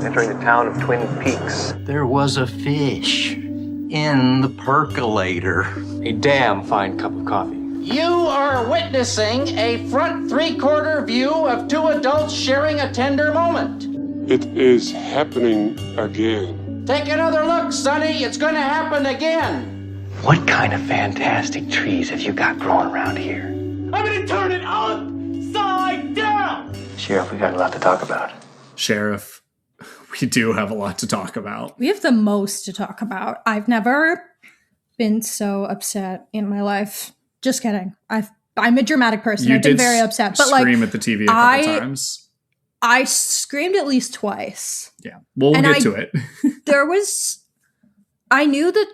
entering the town of Twin Peaks. There was a fish in the percolator. A damn fine cup of coffee. You are witnessing a front three-quarter view of two adults sharing a tender moment. It is happening again. Take another look, Sonny. It's going to happen again. What kind of fantastic trees have you got growing around here? I'm going to turn it upside down. Sheriff, we got a lot to talk about. Sheriff, we do have a lot to talk about. We have the most to talk about. I've never been so upset in my life. Just kidding. I'm a dramatic person. I've been very upset. But scream at the TV a couple times. I screamed at least twice. Yeah. We'll get to it. I knew that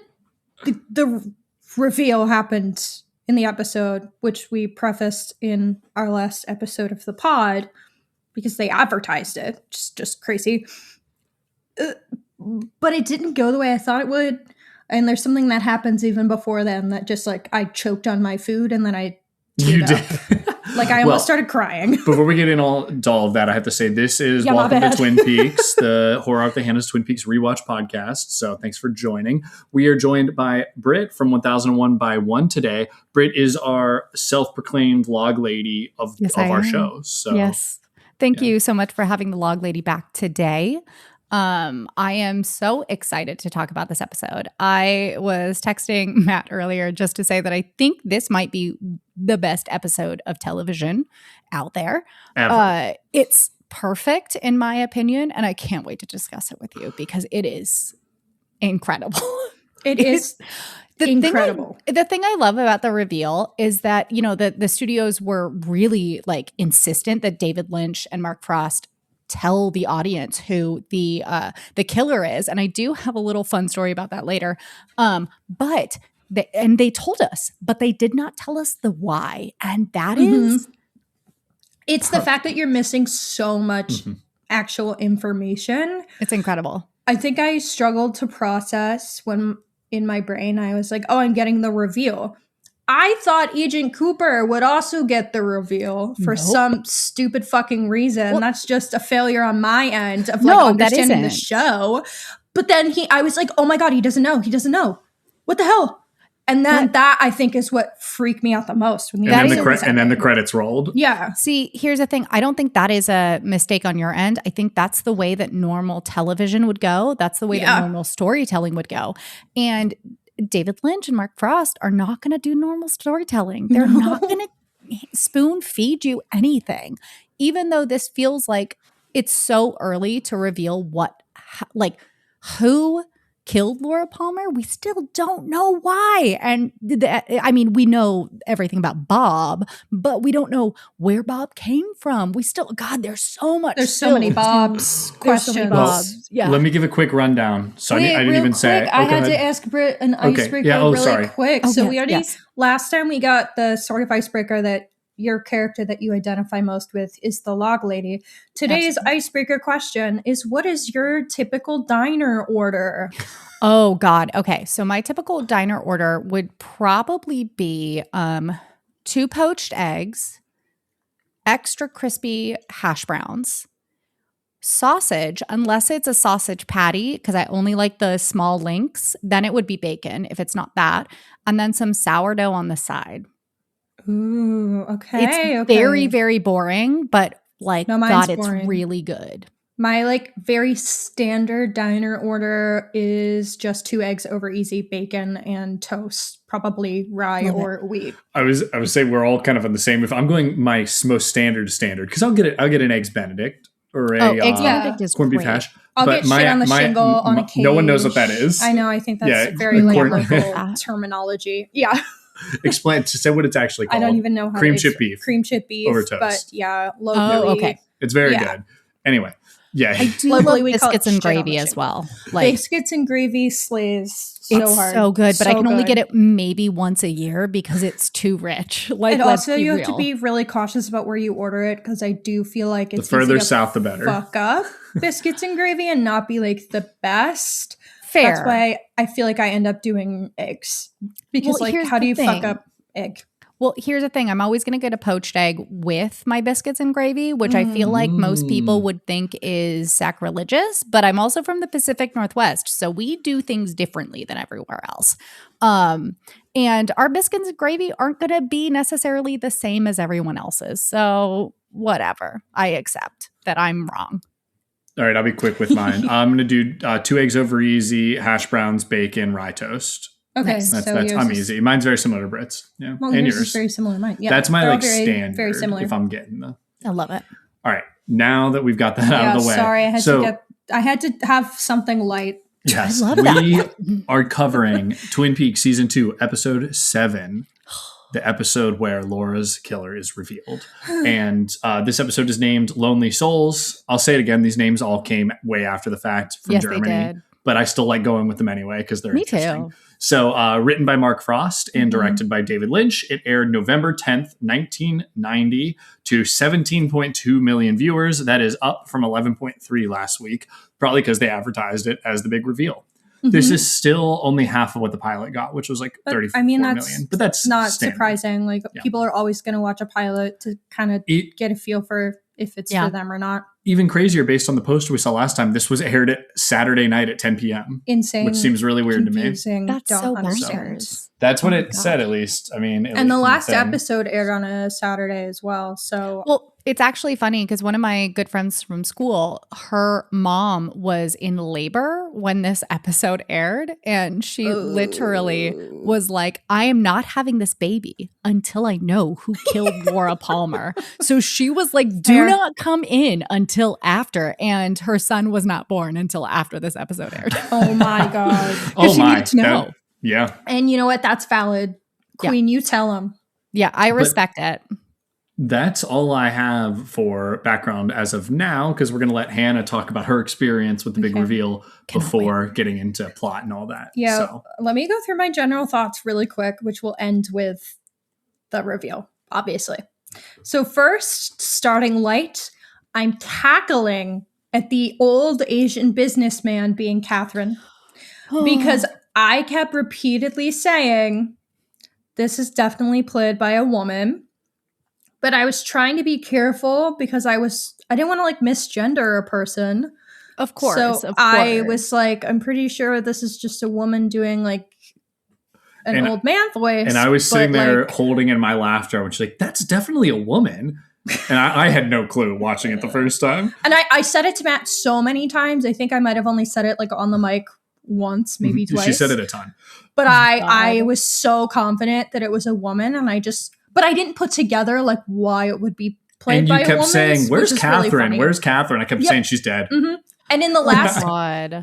the reveal happened in the episode, which we prefaced in our last episode of the pod, because they advertised it. Just crazy. But it didn't go the way I thought it would. And there's something that happens even before then that just like I choked on my food and then I You did. Like I almost started crying. Before we get into all of that, I have to say this is Welcome to Twin Peaks, the Horror of the Hanna's Twin Peaks rewatch podcast. So thanks for joining. We are joined by Britt from 1001 by 1 today. Britt is our self-proclaimed log lady of our show. So yes. Thank you so much for having the log lady back today. I am so excited to talk about this episode. I was texting Matt earlier just to say that I think this might be the best episode of television out there. It's perfect in my opinion, and I can't wait to discuss it with you because it is incredible. It is incredible. The thing I love about the reveal is that, you know, the studios were really like insistent that David Lynch and Mark Frost tell the audience who the killer is. And I do have a little fun story about that later. But they told us, but they did not tell us the why. And that is it's the fact that you're missing so much actual information. It's incredible. I think I struggled to process when in my brain I was like, oh, I'm getting the reveal. I thought Agent Cooper would also get the reveal for some stupid fucking reason. Well, that's just a failure on my end of like understanding the show. But then I was like, oh my God, he doesn't know. He doesn't know. What the hell? And then that I think is what freaked me out the most. When then the credits rolled. Yeah. See, here's the thing. I don't think that is a mistake on your end. I think that's the way that normal television would go. That's the way that normal storytelling would go. And David Lynch and Mark Frost are not going to do normal storytelling. They're not going to spoon feed you anything. Even though this feels like it's so early to reveal who killed Laura Palmer, we still don't know why. And we know everything about Bob, but we don't know where Bob came from. There's so much. There's so many Bob's questions. So many Bobs. Yeah. Let me give a quick rundown. So I didn't even say. I had to ask Britt an icebreaker quick. So we already last time we got the sort of icebreaker that your character that you identify most with is the log lady. Today's icebreaker question is, what is your typical diner order? Oh God. Okay. So my typical diner order would probably be 2 poached eggs, extra crispy hash browns, sausage, unless it's a sausage patty, because I only like the small links, then it would be bacon if it's not that, and then some sourdough on the side. Ooh, okay. It's very, very boring, but boring. it's really good. My very standard diner order is just 2 eggs over easy, bacon and toast, probably rye or wheat. I was saying we're all kind of on the same. If I'm going my most standard, because I'll get an eggs Benedict or eggs Benedict is corned beef hash. I'll get shit on the shingle on a cage. No one knows what that is. I know. I think that's very local terminology. Yeah. Explain to say what it's actually called. I don't even know how cream chip beef over toast. But locally, okay, it's very good. Anyway, I do love biscuits and gravy as well. Biscuits and gravy slays so hard. So good, but I can only get it maybe once a year because it's too rich. And also, you have to be really cautious about where you order it because I do feel like it's the further south, the better. Fuck up biscuits and gravy and not be the best. Fair. That's why I feel like I end up doing eggs because how do you fuck up egg? Well, here's the thing. I'm always going to get a poached egg with my biscuits and gravy, which I feel like most people would think is sacrilegious. But I'm also from the Pacific Northwest, so we do things differently than everywhere else. And our biscuits and gravy aren't going to be necessarily the same as everyone else's. So whatever. I accept that I'm wrong. All right, I'll be quick with mine. I'm going to do 2 eggs over easy, hash browns, bacon, rye toast. Okay, I'm easy. Mine's very similar to Britt's. Yeah, well, and yours yours is very similar to mine. Yeah, that's my very, standard. similar. If I'm getting the. I love it. All right, now that we've got that out of the way. Sorry, I had to have something light. Yes, I love that. We are covering Twin Peaks season 2, episode 7. The episode where Laura's killer is revealed. And this episode is named Lonely Souls. I'll say it again. These names all came way after the fact from Germany. They did. But I still like going with them anyway because they're interesting. Too. So written by Mark Frost and directed by David Lynch. It aired November 10th, 1990 to 17.2 million viewers. That is up from 11.3 last week, probably because they advertised it as the big reveal. This is still only half of what the pilot got, which was like 34 million. But that's not standard. Surprising. Like people are always going to watch a pilot to kind of get a feel for if it's for them or not. Even crazier, based on the poster we saw last time, this was aired at Saturday night at 10 p.m. Insane. Which seems really weird to me. That's so bonkers. That's what it said, at least. I mean, and the last episode aired on a Saturday as well. So, well, it's actually funny because one of my good friends from school, her mom was in labor when this episode aired. And she literally was like, I am not having this baby until I know who killed Laura Palmer. So she was like, do not come in until after. And her son was not born until after this episode aired. Oh my God. Oh my. Needed to know. Yeah. And you know what? That's valid. Queen, you tell him. Yeah, I respect it. That's all I have for background as of now, because we're going to let Hanna talk about her experience with the big reveal before getting into plot and all that. Yeah. So. Let me go through my general thoughts really quick, which will end with the reveal, obviously. So first, starting light, I'm cackling at the old Asian businessman being Catherine because I kept repeatedly saying, this is definitely played by a woman. But I was trying to be careful because I didn't want to like misgender a person. Of course. So I was like, I'm pretty sure this is just a woman doing like an old man voice. And I was sitting there holding in my laughter, which like, that's definitely a woman. And I had no clue watching it the first time. And I said it to Matt so many times. I think I might have only said it like on the mic once, maybe twice. She said it a ton. But I was so confident that it was a woman, and but I didn't put together like why it would be played by a woman. And you kept saying, "Where's Catherine? Really Where's Catherine?" I kept saying she's dead. Mm-hmm. And in the last,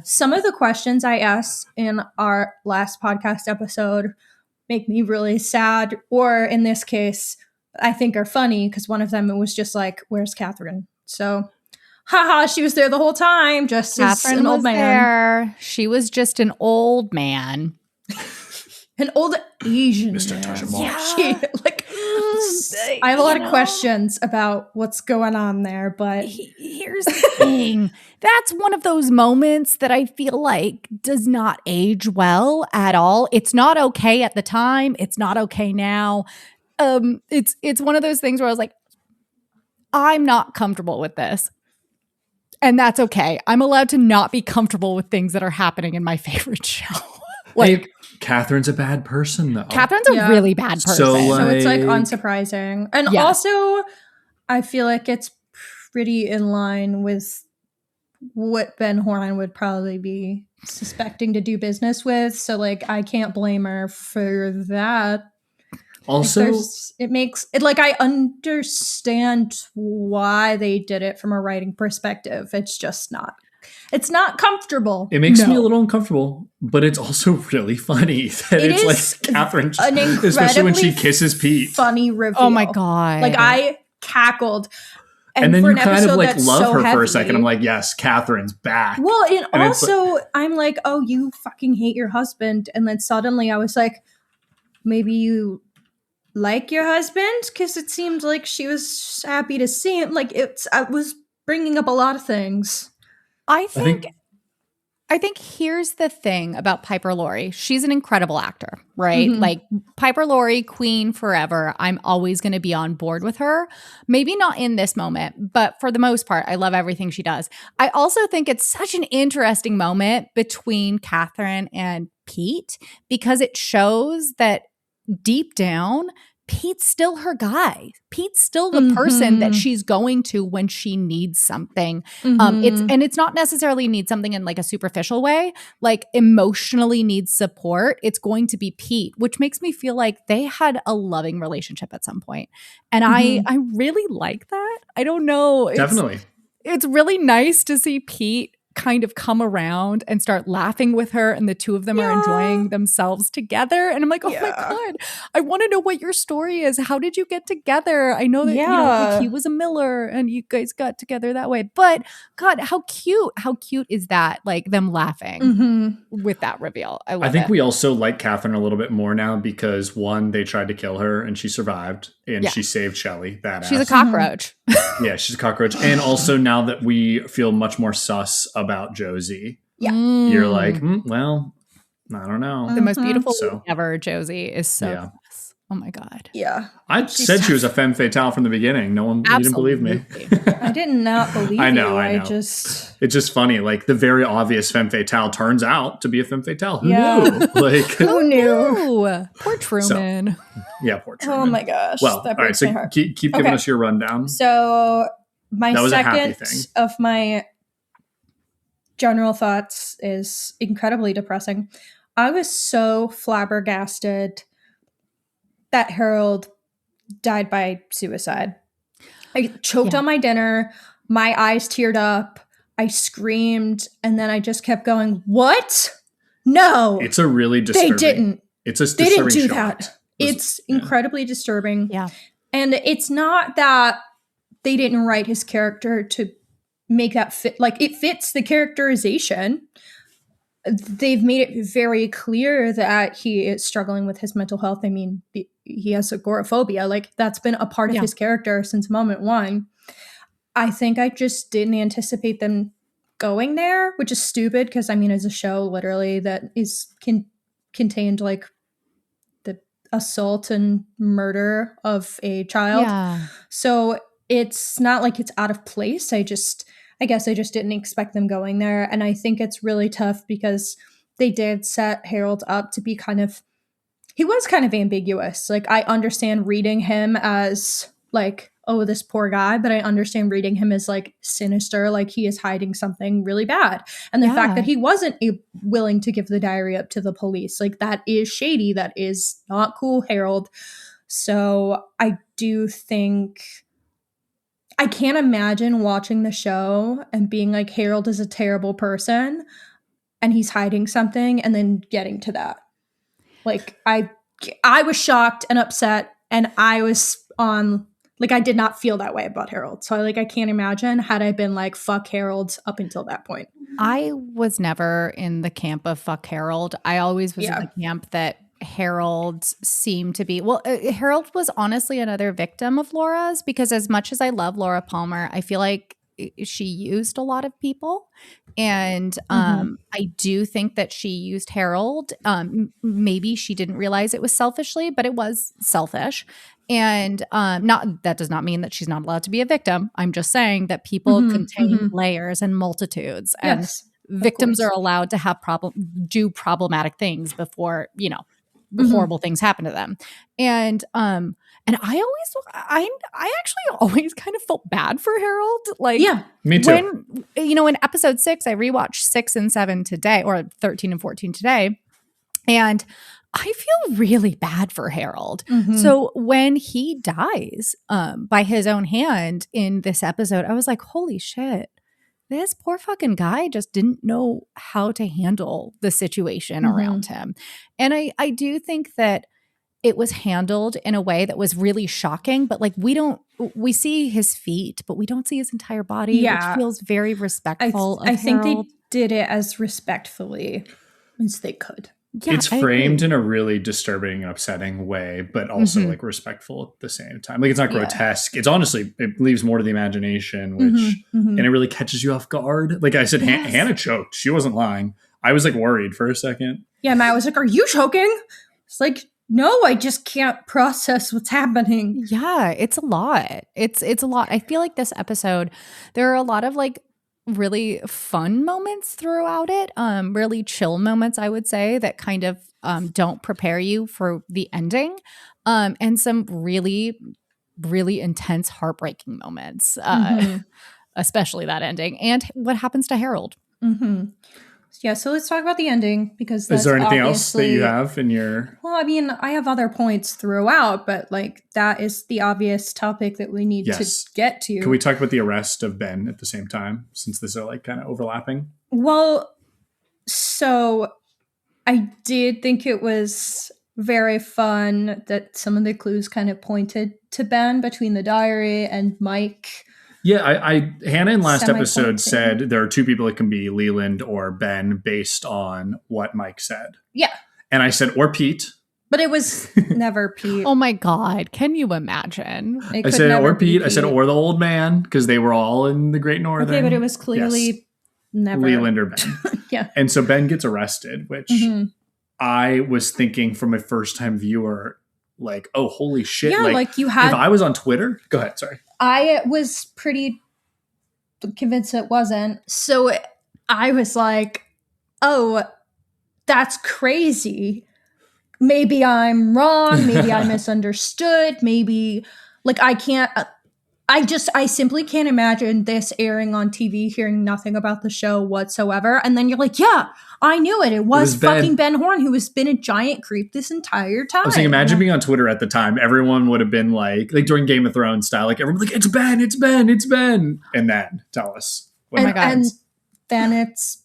some of the questions I asked in our last podcast episode make me really sad, or in this case, I think are funny because one of them it was just like, "Where's Catherine?" So, haha, she was there the whole time, just Catherine as an old man. There. She was just an old man. An old Asian Mr. man. Yeah. I have a lot of questions about what's going on there, but here's the thing. That's one of those moments that I feel like does not age well at all. It's not okay at the time. It's not okay now. It's one of those things where I was like, I'm not comfortable with this. And that's okay. I'm allowed to not be comfortable with things that are happening in my favorite show. Hey, Catherine's a bad person, though. Catherine's a really bad person. So it's like unsurprising. And also, I feel like it's pretty in line with what Ben Horne would probably be suspecting to do business with. So like, I can't blame her for that. Also, it makes it like I understand why they did it from a writing perspective. It's just not. It's not comfortable. It makes me a little uncomfortable, but it's also really funny that it's like Catherine, especially when she kisses Pete. Funny reveal. Oh my God. Like I cackled. And then you kind of like love her for a second. I'm like, yes, Catherine's back. Well, and also I'm like, oh, you fucking hate your husband. And then suddenly I was like, maybe you like your husband? Because it seemed like she was happy to see him. Like I was bringing up a lot of things. I think I think here's the thing about Piper Laurie. She's an incredible actor, right? Mm-hmm. Like Piper Laurie, queen forever. I'm always going to be on board with her. Maybe not in this moment, but for the most part, I love everything she does. I also think it's such an interesting moment between Catherine and Pete because it shows that deep down, Pete's still her guy. Pete's still the person that she's going to when she needs something. It's not necessarily need something in like a superficial way, like emotionally needs support. It's going to be Pete, which makes me feel like they had a loving relationship at some point. And I really like that. I don't know. Definitely. It's really nice to see Pete kind of come around and start laughing with her, and the two of them are enjoying themselves together. And I'm like, oh my God, I want to know what your story is. How did you get together? I know that you know, like, he was a miller and you guys got together that way. But God, how cute is that? Like them laughing with that reveal. I think we also like Catherine a little bit more now because one, they tried to kill her and she survived and she saved Shelley. Badass. She's a cockroach. Yeah, she's a cockroach. And also now that we feel much more sus about Josie, you're like, well, I don't know. The most beautiful ever, Josie, is so nice. Oh my God. Yeah. I said she was a femme fatale from the beginning. No one, you didn't believe me. I did not believe I know. Just... It's just funny. Like the very obvious femme fatale turns out to be a femme fatale. Who knew? Like, who knew? Poor Truman. Poor Truman. Oh my gosh. Well, all right. So keep giving us your rundown. So my second of my general thoughts is incredibly depressing. I was so flabbergasted that Harold died by suicide. I choked on my dinner. My eyes teared up. I screamed. And then I just kept going, what? No. It's a really disturbing. They didn't. It's a disturbing They didn't do shot. that. It's incredibly disturbing. Yeah. And it's not that they didn't write his character to make that fit. Like, it fits the characterization. They've made it very clear that he is struggling with his mental health. I mean, he has agoraphobia. Like, that's been a part of his character since moment one. I think I just didn't anticipate them going there, which is stupid because, I mean, as a show, literally, that is contained, like, the assault and murder of a child. Yeah. So it's not like it's out of place. I guess I just didn't expect them going there. And I think it's really tough because they did set Harold up to be he was kind of ambiguous. Like, I understand reading him as like, oh, this poor guy, but I understand reading him as like sinister, like he is hiding something really bad. And the fact that he wasn't willing to give the diary up to the police, like that is shady. That is not cool, Harold. So I do think... I can't imagine watching the show and being like, Harold is a terrible person and he's hiding something and then getting to that. Like, I was shocked and upset and I was on, like, I did not feel that way about Harold. So I can't imagine had I been like, fuck Harold up until that point. I was never in the camp of fuck Harold. I always was in the camp that Harold seemed to be, Harold was honestly another victim of Laura's, because as much as I love Laura Palmer, I feel like she used a lot of people. And I do think that she used Harold. Maybe she didn't realize it was selfishly, but it was selfish. And that does not mean that she's not allowed to be a victim. I'm just saying that people contain layers and multitudes. And victims are allowed to have do problematic things before, horrible things happen to them. And I actually always kind of felt bad for Harold. Like, me too. When, in episode 6, I rewatched 6 and 7 today, or 13 and 14 today. And I feel really bad for Harold. So when he dies by his own hand in this episode, I was like, holy shit. This poor fucking guy just didn't know how to handle the situation around him. And I do think that it was handled in a way that was really shocking, but like we see his feet, but we don't see his entire body, which feels very respectful of I think Harold. they did it as respectfully as they could. Yeah, it's framed in a really disturbing and upsetting way, but also like respectful at the same time. Like it's not grotesque. It's honestly, it leaves more to the imagination, which and it really catches you off guard. Like I said, Hanna choked. She wasn't lying. I was like worried for a second. Yeah, Matt was like, "Are you choking?" It's like, no, I just can't process what's happening. Yeah, it's a lot. It's a lot. I feel like this episode, there are a lot of like really fun moments throughout it, really chill moments, I would say, that kind of don't prepare you for the ending, and some really, really intense, heartbreaking moments, especially that ending and what happens to Harold. Yeah, so let's talk about the ending, because that's is there anything else that you have in your... Well, I mean, I have other points throughout, but like that is the obvious topic that we need to get to. Can we talk about the arrest of Ben at the same time, since these are like kind of overlapping? Well, so I did think it was very fun that some of the clues kind of pointed to Ben between the diary and Mike. Yeah, Hanna in last episode said there are two people that can be Leland or Ben based on what Mike said. Yeah. And I said, or Pete. But it was never Pete. Oh my God. Can you imagine? I said, or Pete. I said, or the old man, because they were all in the Great Northern. Okay, but it was clearly never Leland or Ben. Yeah. And so Ben gets arrested, which I was thinking from a first-time viewer, like, oh, holy shit. Yeah, like you had... If I was on Twitter... Go ahead, sorry. I was pretty convinced it wasn't. So I was like, oh, that's crazy. Maybe I'm wrong. Maybe I misunderstood. Maybe, like, I simply can't imagine this airing on TV, hearing nothing about the show whatsoever. And then you're like, yeah, I knew it. It was fucking Ben Horne, who has been a giant creep this entire time. I was saying, imagine being on Twitter at the time. Everyone would have been like during Game of Thrones style, like everyone was like, it's Ben, it's Ben, it's Ben. And then tell us. And then it's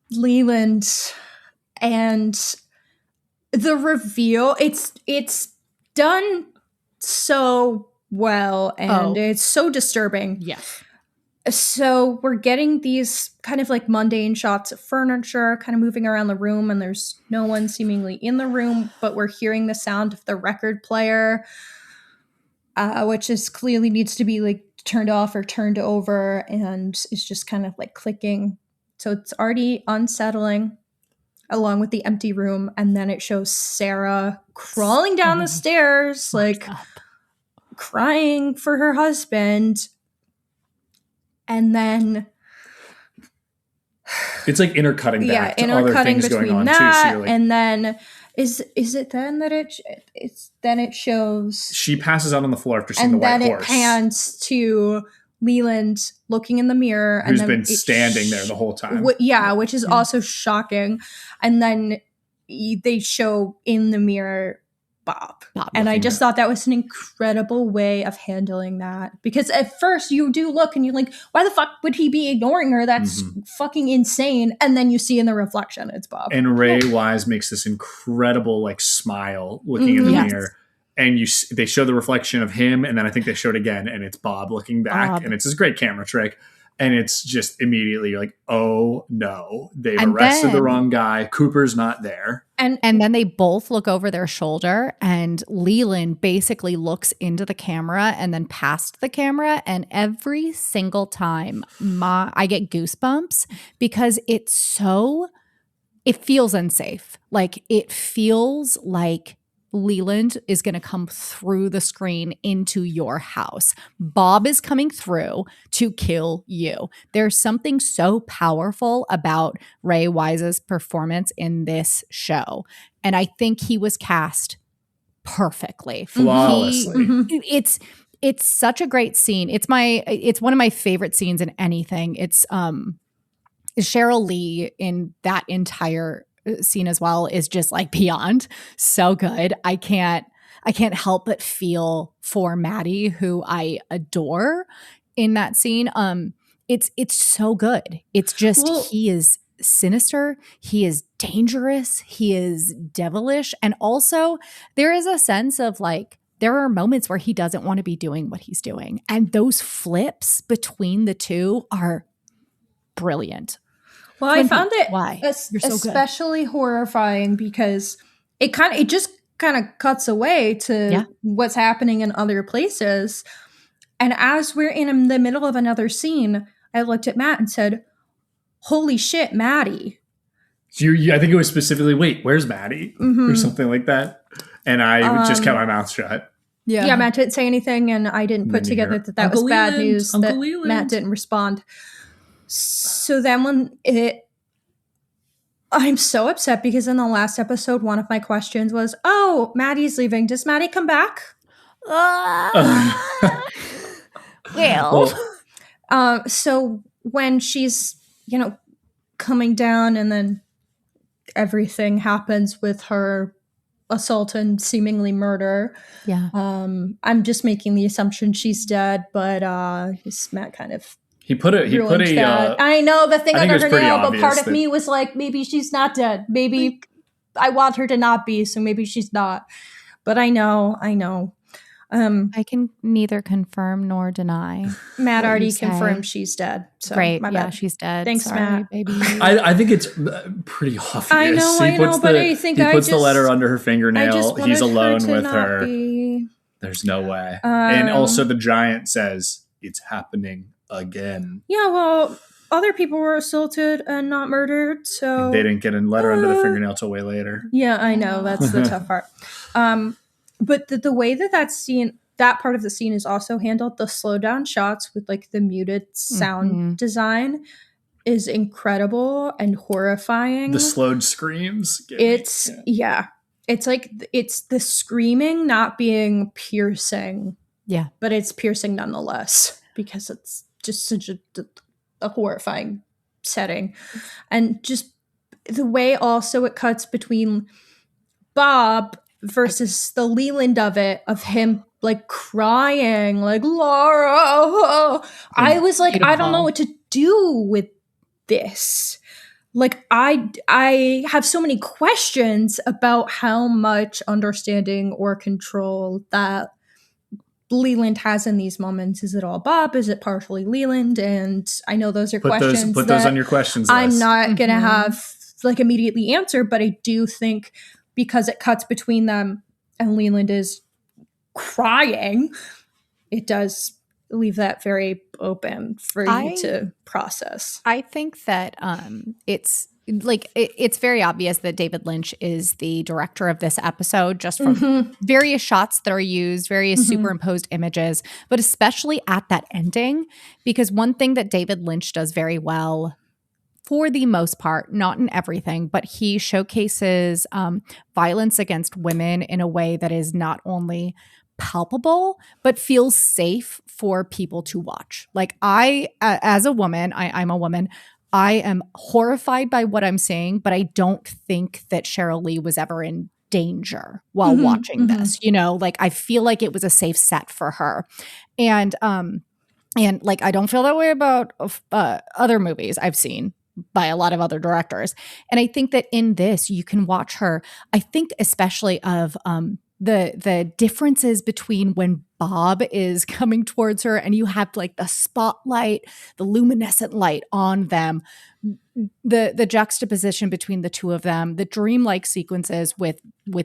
Leland, and the reveal, it's done so well, and it's so disturbing. Yes. So we're getting these kind of like mundane shots of furniture kind of moving around the room, and there's no one seemingly in the room, but we're hearing the sound of the record player, which is clearly needs to be like turned off or turned over, and is just kind of like clicking. So it's already unsettling, along with the empty room. And then it shows Sarah crawling down the stairs, like crying for her husband. And then it's like intercutting back to other things going on that, too. So like, and then is it then that it shows she passes out on the floor after seeing the white horse, and then it pans to Leland looking in the mirror, who's and then been standing there the whole time. Which is also shocking. And then they show in the mirror Bob. And I just thought that was an incredible way of handling that, because at first you do look and you're like, why the fuck would he be ignoring her? That's fucking insane. And then you see in the reflection it's Bob. And Ray Wise makes this incredible like smile looking in the mirror, and they show the reflection of him, and then I think they show it again, and it's Bob looking back, and it's this great camera trick. And it's just immediately you're like, oh no, they've arrested the wrong guy. Cooper's not there. And then they both look over their shoulder, and Leland basically looks into the camera and then past the camera. And every single time I get goosebumps, because it feels unsafe. Like it feels like Leland is going to come through the screen into your house. Bob is coming through to kill you. There's something so powerful about Ray Wise's performance in this show. And I think he was cast perfectly. Flawlessly. It's such a great scene. It's one of my favorite scenes in anything. It's Cheryl Lee in that entire scene as well is just like beyond so good. I can't help but feel for Maddie, who I adore in that scene. It's so good. It's just he is sinister, he is dangerous, he is devilish, and also there is a sense of like there are moments where he doesn't want to be doing what he's doing, and those flips between the two are brilliant. Well, I found it Why? You're so especially horrifying because it just kind of cuts away to what's happening in other places. And as we're in the middle of another scene, I looked at Matt and said, "Holy shit, Maddie." I think it was specifically, wait, where's Maddie? Or something like that. And I just kept my mouth shut. Yeah, Matt didn't say anything, and I didn't put together that was bad news that Leland. Matt didn't respond. So then I'm so upset because in the last episode, one of my questions was, "Oh, Maddie's leaving. Does Maddie come back?" So when she's, coming down and then everything happens with her assault and seemingly murder. Yeah. I'm just making the assumption she's dead, but Matt kind of he put a I know the thing under her nail, but part of that me was like, maybe she's not dead. Maybe I want her to not be, so maybe she's not. But I know. I can neither confirm nor deny. Matt already confirmed she's dead. So great. My Yeah, bad. she's dead. Thanks, Sorry, Matt. Baby. I think it's pretty obvious. I know, but I think he puts the letter under her fingernail. He's alone with her. Be... There's no way. And also the giant says, "It's happening again." Yeah, well, other people were assaulted and not murdered, so... And they didn't get a letter under the fingernail till way later. Yeah, I know. That's the tough part. But the way that part of the scene is also handled, the slow down shots with like the muted sound design is incredible and horrifying. The slowed screams. It's like it's the screaming not being piercing. Yeah. But it's piercing nonetheless because it's just such a horrifying setting. And just the way also it cuts between Bob versus the Leland of it, of him like crying, like, "Laura." I was like, I don't know what to do with this. Like, I have so many questions about how much understanding or control that Leland has in these moments. Is it all Bob? Is it partially Leland? And I know those are questions. Put those on your questions list. I'm not going to have like immediately answer, but I do think because it cuts between them and Leland is crying, it does leave that very open for you to process. I think that it's like it's very obvious that David Lynch is the director of this episode, just from various shots that are used, various superimposed images, but especially at that ending, because one thing that David Lynch does very well, for the most part, not in everything, but he showcases violence against women in a way that is not only palpable, but feels safe for people to watch. Like as a woman, I'm a woman, I am horrified by what I'm seeing, but I don't think that Sheryl Lee was ever in danger while watching this. Like I feel like it was a safe set for her. And like I don't feel that way about other movies I've seen by a lot of other directors. And I think that in this, you can watch her, I think especially of the differences between when Bob is coming towards her and you have like the spotlight, the luminescent light on them, the juxtaposition between the two of them, the dreamlike sequences with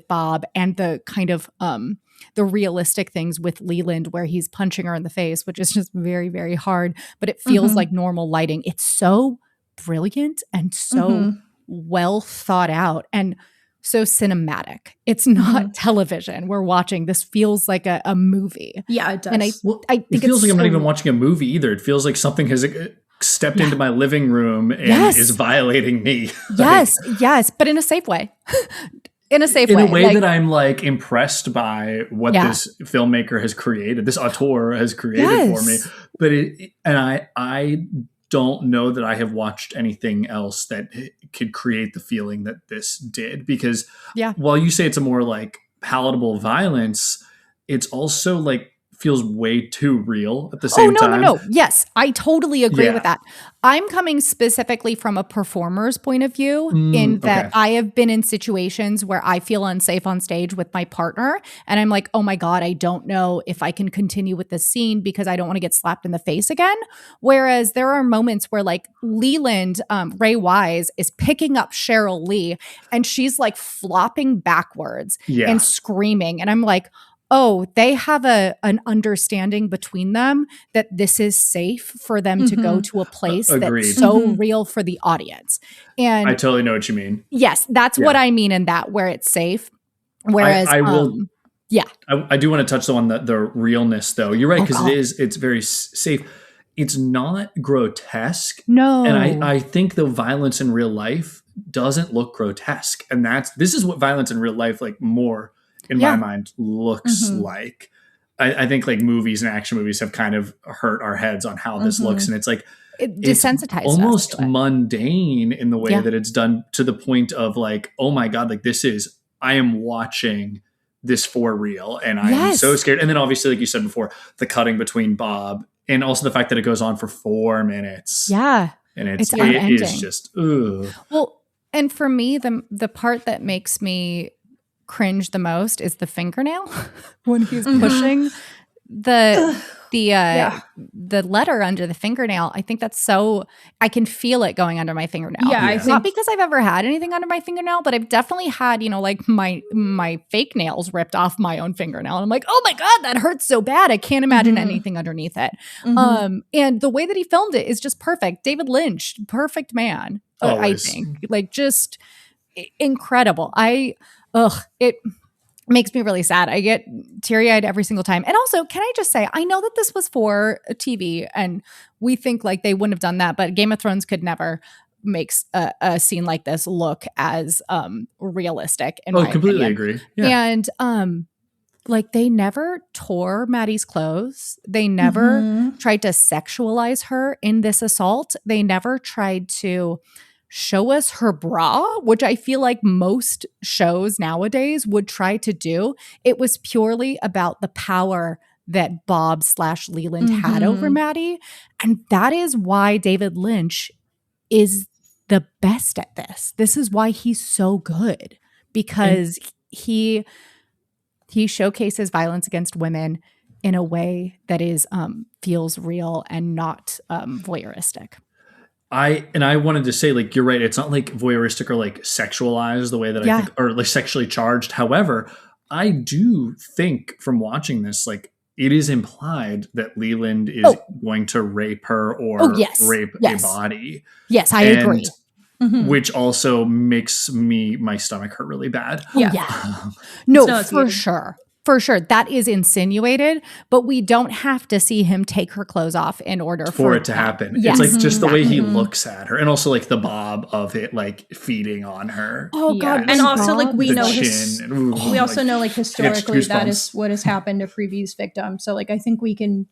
Bob, and the kind of the realistic things with Leland where he's punching her in the face, which is just very, very hard, but it feels like normal lighting. It's so brilliant and so well thought out and so cinematic. It's not television we're watching. This feels like a movie. Yeah, it does. And I think it feels like I'm not even watching a movie either. It feels like something has stepped into my living room and is violating me. Yes, but in a safe way. In a way that I'm like impressed by what this filmmaker has created, this auteur has created for me. But I don't know that I have watched anything else that could create the feeling that this did, because while you say it's a more like palatable violence, it's also like feels way too real at the same time. No. Yes, I totally agree with that. I'm coming specifically from a performer's point of view in that I have been in situations where I feel unsafe on stage with my partner and I'm like, oh my God, I don't know if I can continue with this scene because I don't want to get slapped in the face again. Whereas there are moments where like Leland, Ray Wise is picking up Cheryl Lee and she's like flopping backwards and screaming. And I'm like, oh, they have an understanding between them that this is safe for them to go to a place that's so real for the audience. And I totally know what you mean. Yes, that's what I mean in that, where it's safe. Whereas I do want to touch on the realness though. You're right, because it's very safe. It's not grotesque. No. And I think the violence in real life doesn't look grotesque. And this is what violence in real life like more in my mind looks like. I think like movies and action movies have kind of hurt our heads on how this looks. And it's like, it desensitized it's almost mundane in the way that it's done, to the point of like, oh my God, like I am watching this for real. And I'm so scared. And then obviously, like you said before, the cutting between Bob and also the fact that it goes on for 4 minutes. Yeah. And it is just, ugh. Well, and for me, the part that makes me cringe the most is the fingernail when he's pushing the letter under the fingernail. I think that's I can feel it going under my fingernail. It's not because I've ever had anything under my fingernail, but I've definitely had, like my fake nails ripped off my own fingernail. And I'm like, oh my God, that hurts so bad. I can't imagine anything underneath it. And the way that he filmed it is just perfect. David Lynch, perfect man. I think like just incredible. It makes me really sad. I get teary-eyed every single time. And also, can I just say, I know that this was for TV and we think like they wouldn't have done that, but Game of Thrones could never make a scene like this look as realistic. Completely agree. Yeah. And like they never tore Maddie's clothes. They never tried to sexualize her in this assault. They never tried to show us her bra, which I feel like most shows nowadays would try to do. It was purely about the power that Bob / Leland had over Maddie. And that is why David Lynch is the best at this. This is why he's so good, because he showcases violence against women in a way that is feels real and not voyeuristic. I wanted to say, like, you're right. It's not like voyeuristic or like sexualized the way that I think, or like sexually charged. However, I do think from watching this, like it is implied that Leland is going to rape her or rape a body. Yes, I agree. Which also makes my stomach hurt really bad. No, for sure. For sure. That is insinuated, but we don't have to see him take her clothes off in order for it to happen. Yes. It's like just the way he looks at her, and also like the Bob of it, like feeding on her. Oh God. And also like we know we also know like historically that is what has happened to previous victims. So like I think we can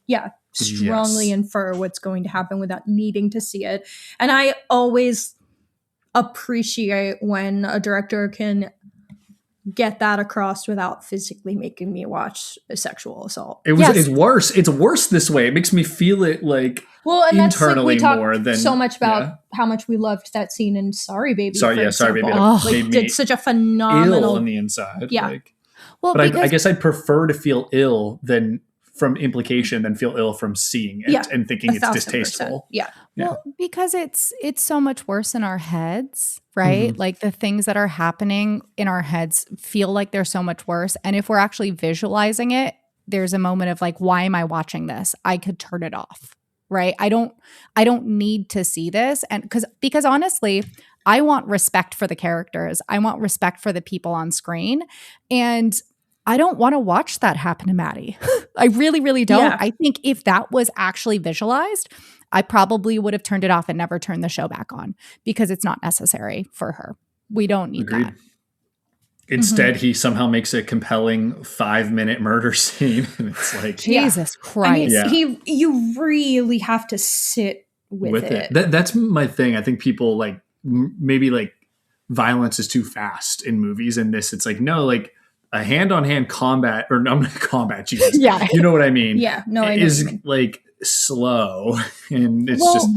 strongly infer what's going to happen without needing to see it. And I always appreciate when a director can get that across without physically making me watch a sexual assault. It's worse. It's worse this way. It makes me feel it like and internally that's like more than so much about how much we loved that scene in Sorry Baby. Sorry Baby. Like did such a phenomenal ill on the inside. Yeah. Like, but I guess I'd prefer to feel ill than from implication than feel ill from seeing it and thinking it's distasteful. Yeah. Well, because it's so much worse in our heads, right? Like the things that are happening in our heads feel like they're so much worse. And if we're actually visualizing it, there's a moment of like, why am I watching this? I could turn it off, right? I don't need to see this. And because honestly, I want respect for the characters. I want respect for the people on screen. And I don't want to watch that happen to Maddie. I really, really don't. Yeah. I think if that was actually visualized, I probably would have turned it off and never turned the show back on because it's not necessary for her. We don't need that. Instead, he somehow makes a compelling 5-minute murder scene. And it's like, Jesus Christ. I mean, you really have to sit with it. That's my thing. I think people like maybe like violence is too fast in movies, and this, it's like, no, like, a hand-on-hand combat, or no, combat, Jesus. Yeah. You know what I mean? Yeah, no, I know is what you mean. like slow, and it's just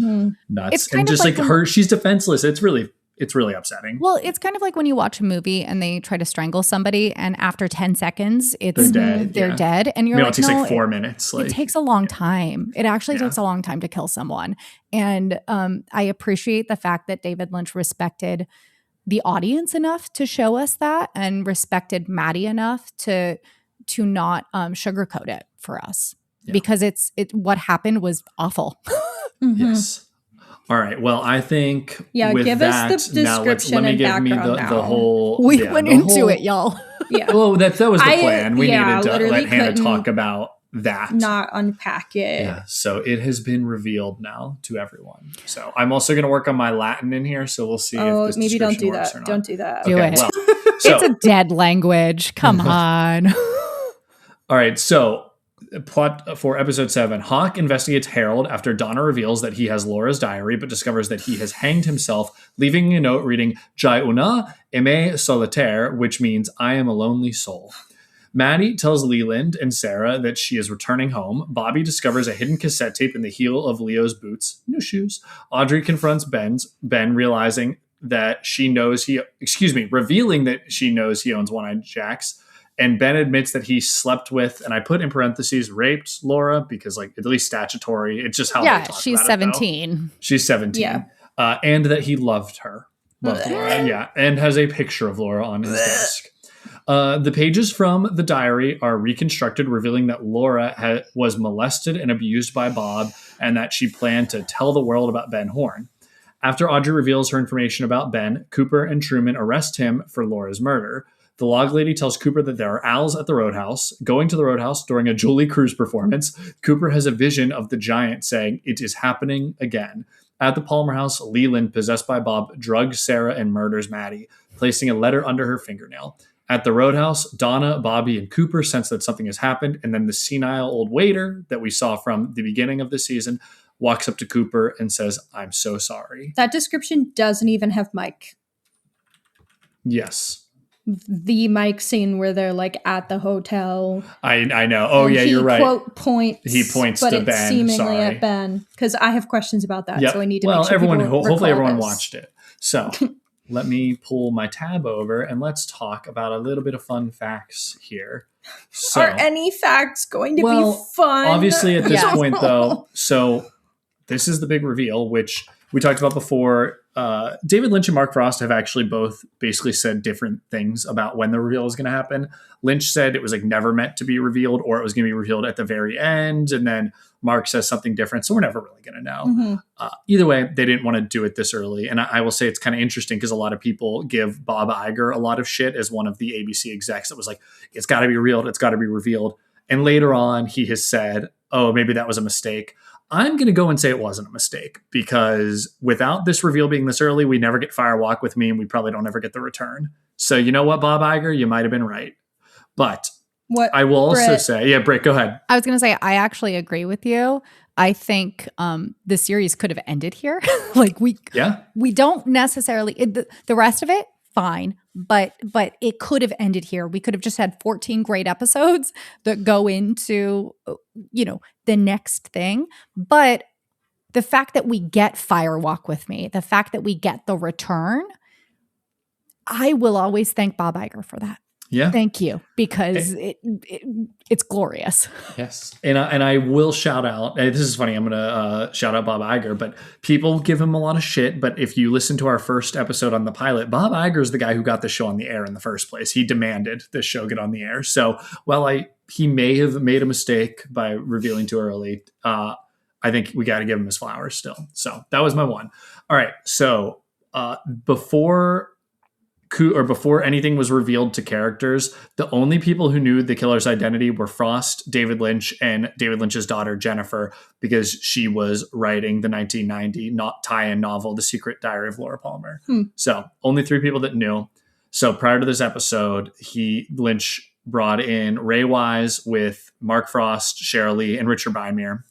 nuts. It's kind and of just like when- her, she's defenseless. It's really upsetting. Well, it's kind of like when you watch a movie and they try to strangle somebody, and after 10 seconds, it's They're dead. They're yeah. dead, and you're You know, like, it takes no, like 4 minutes. Like it takes a long time. It actually takes a long time to kill someone. And I appreciate the fact that David Lynch respected the audience enough to show us that, and respected Maddie enough to not sugarcoat it for us, because what happened was awful. Yes. All right. Well, I think with give that, us the now let description me and give me background the now. whole. We went the into whole- it, y'all. Yeah. Well, that was the plan. We needed to literally let Hannah couldn't talk about that. Not unpack it. Yeah. So it has been revealed now to everyone. So I'm also going to work on my Latin in here. So we'll see if this Maybe don't description do works that. or not. Don't do that. Do it. Well, so, It's a dead language. Come on. all right. So plot for episode 7, Hawk investigates Harold after Donna reveals that he has Laura's diary, but discovers that he has hanged himself, leaving a note reading "Jai una aimé solitaire," which means "I am a lonely soul." Maddie tells Leland and Sarah that she is returning home. Bobby discovers a hidden cassette tape in the heel of Leo's boots. No shoes. Audrey confronts Ben, revealing that she knows he owns One-Eyed Jacks. And Ben admits that he slept with, and I put in parentheses, raped Laura, because like at least statutory. It's just how they talk she's about 17. It, though. She's 17. Yeah. And that he loved her. Loved Laura, yeah. And has a picture of Laura on his desk. The pages from the diary are reconstructed, revealing that Laura was molested and abused by Bob, and that she planned to tell the world about Ben Horn. After Audrey reveals her information about Ben, Cooper and Truman arrest him for Laura's murder. The log lady tells Cooper that there are owls at the roadhouse. Going to the roadhouse during a Julie Cruz performance, Cooper has a vision of the giant saying, "It is happening again." At the Palmer house, Leland, possessed by Bob, drugs Sarah and murders Maddie, placing a letter under her fingernail. At the roadhouse, Donna, Bobby, and Cooper sense that something has happened, and then the senile old waiter that we saw from the beginning of the season walks up to Cooper and says, "I'm so sorry." That description doesn't even have Mike. Yes. The Mike scene where they're like at the hotel. I know. Oh, yeah, you're right. He points but to it's Ben. seemingly Sorry. at Ben, because I have questions about that. Yep. So I need to make sure hopefully everyone this. watched it. So let me pull my tab over and let's talk about a little bit of fun facts here. So, Are any facts going to be fun? Obviously, at this Yeah. point, though, so this is the big reveal, which we talked about before. David Lynch and Mark Frost have actually both basically said different things about when the reveal is going to happen. Lynch said it was like never meant to be revealed, or it was going to be revealed at the very end. And then Mark says something different. So we're never really going to know. Mm-hmm. Either way, they didn't want to do it this early. And I will say it's kind of interesting because a lot of people give Bob Iger a lot of shit as one of the ABC execs that was like, it's got to be revealed. It's got to be revealed. And later on, he has said, oh, maybe that was a mistake. I'm going to go and say it wasn't a mistake, because without this reveal being this early, we never get Fire Walk with Me, and we probably don't ever get the return. So you know what, Bob Iger, you might have been right. But What I will also Britt, say, yeah, Britt, go ahead. I was going to say, I actually agree with you. I think the series could have ended here. We don't necessarily, the rest of it, fine. But it could have ended here. We could have just had 14 great episodes that go into, the next thing. But the fact that we get Fire Walk with Me, the fact that we get the return, I will always thank Bob Iger for that. Yeah. Thank you, because it's glorious. Yes. And I will shout out, this is funny, I'm going to shout out Bob Iger, but people give him a lot of shit. But if you listen to our first episode on the pilot, Bob Iger is the guy who got the show on the air in the first place. He demanded this show get on the air. So he may have made a mistake by revealing too early, I think we got to give him his flowers still. So that was my one. All right. So before anything was revealed to characters, the only people who knew the killer's identity were Frost, David Lynch, and David Lynch's daughter, Jennifer, because she was writing the 1990 tie-in novel, The Secret Diary of Laura Palmer. So only 3 people that knew. So prior to this episode, Lynch brought in Ray Wise with Mark Frost, Sheryl Lee, and Richard Bymere.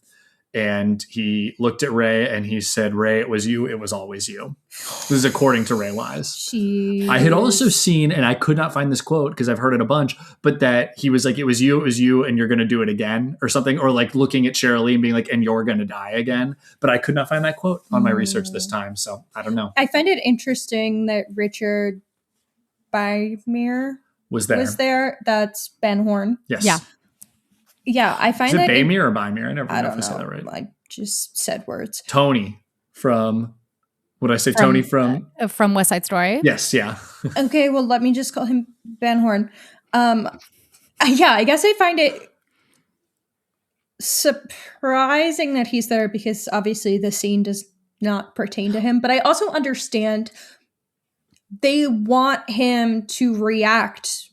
and he looked at Ray and he said, Ray, it was you. It was always you. This is according to Ray Wise. I had also seen, and I could not find this quote because I've heard it a bunch, but that he was like, it was you, and you're going to do it again or something. Or like looking at Cheryl Lee and being like, and you're going to die again. But I could not find that quote on my research this time. So I don't know. I find it interesting that Richard Bymere was there. That's Ben Horn. Yes. Yeah. Yeah, I find Is it that Baymere or Bymere? I never know I if don't I say that know. right. I just said words. Tony from, what did I say? Tony from West Side Story. Yes, yeah. Okay, well, let me just call him Ben Horn. Yeah, I guess I find it surprising that he's there because obviously the scene does not pertain to him. But I also understand they want him to react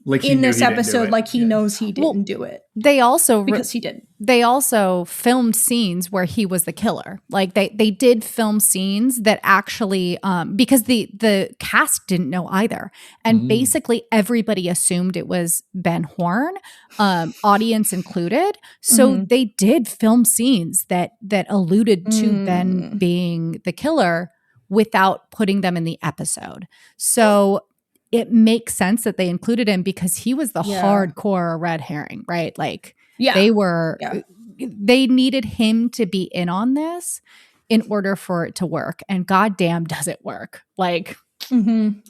Like in this episode like he knows he didn't do it. They also because he didn't. They also filmed scenes where he was the killer. Like they did film scenes that actually because the cast didn't know either. And basically everybody assumed it was Ben Horn, audience included. So they did film scenes that alluded to Ben being the killer without putting them in the episode. So it makes sense that they included him because he was the hardcore red herring, right? Like they needed him to be in on this in order for it to work. And goddamn, does it work? Like, And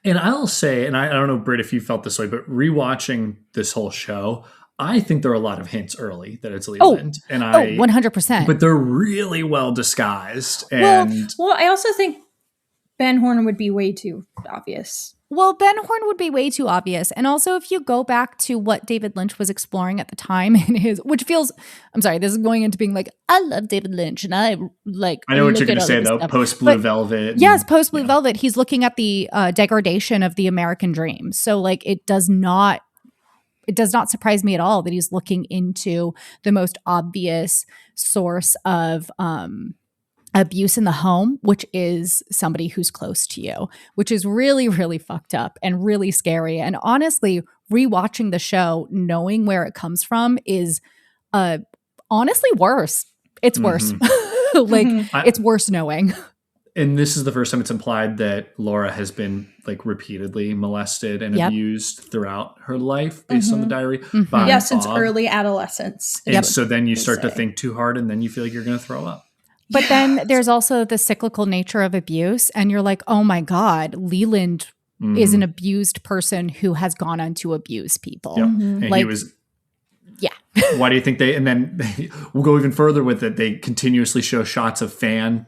I'll say, and I don't know, Britt, if you felt this way, but rewatching this whole show, I think there are a lot of hints early that it's Leland. 100%. But they're really well disguised. And well, I also think Ben Horn would be way too obvious. Well, Ben Horn would be way too obvious. And also, if you go back to what David Lynch was exploring at the time in his, which feels, I'm sorry, this is going into being like, I love David Lynch and I know what you're going to say though, post Blue Velvet. Yes, post Blue Velvet. He's looking at the degradation of the American dream. So like, it does not surprise me at all that he's looking into the most obvious source of, abuse in the home, which is somebody who's close to you, which is really, really fucked up and really scary. And honestly, rewatching the show, knowing where it comes from is honestly worse. It's worse. It's worse knowing. And this is the first time it's implied that Laura has been like repeatedly molested and abused throughout her life based on the diary. By since Bob. early adolescence. And so then you start to think too hard and then you feel like you're going to throw up. But then there's also the cyclical nature of abuse. And you're like, oh my God, Leland is an abused person who has gone on to abuse people. Yep. And like, he was. Yeah. Why do you think and then we'll go even further with it. They continuously show shots of fans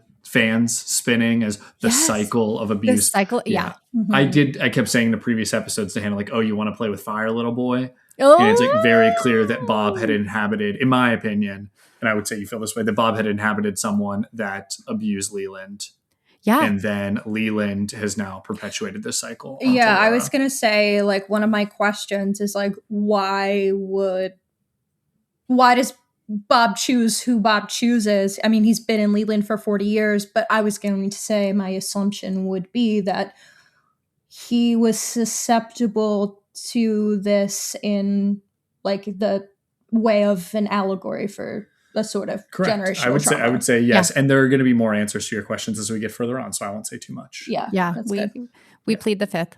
spinning as the cycle of abuse. The cycle, yeah. I kept saying in the previous episodes to Hanna, like, oh, you want to play with fire, little boy? And it's like very clear that Bob had inhabited, in my opinion, and I would say you feel this way, that Bob had inhabited someone that abused Leland. Yeah. And then Leland has now perpetuated this cycle. Yeah, I was going to say, like, one of my questions is, like, why does Bob choose who Bob chooses? I mean, he's been in Leland for 40 years, but I was going to say my assumption would be that he was susceptible to this in, like, the way of an allegory for a sort of generational trauma. I would say yes. Yeah. And there are going to be more answers to your questions as we get further on, so I won't say too much. Yeah. We plead the fifth.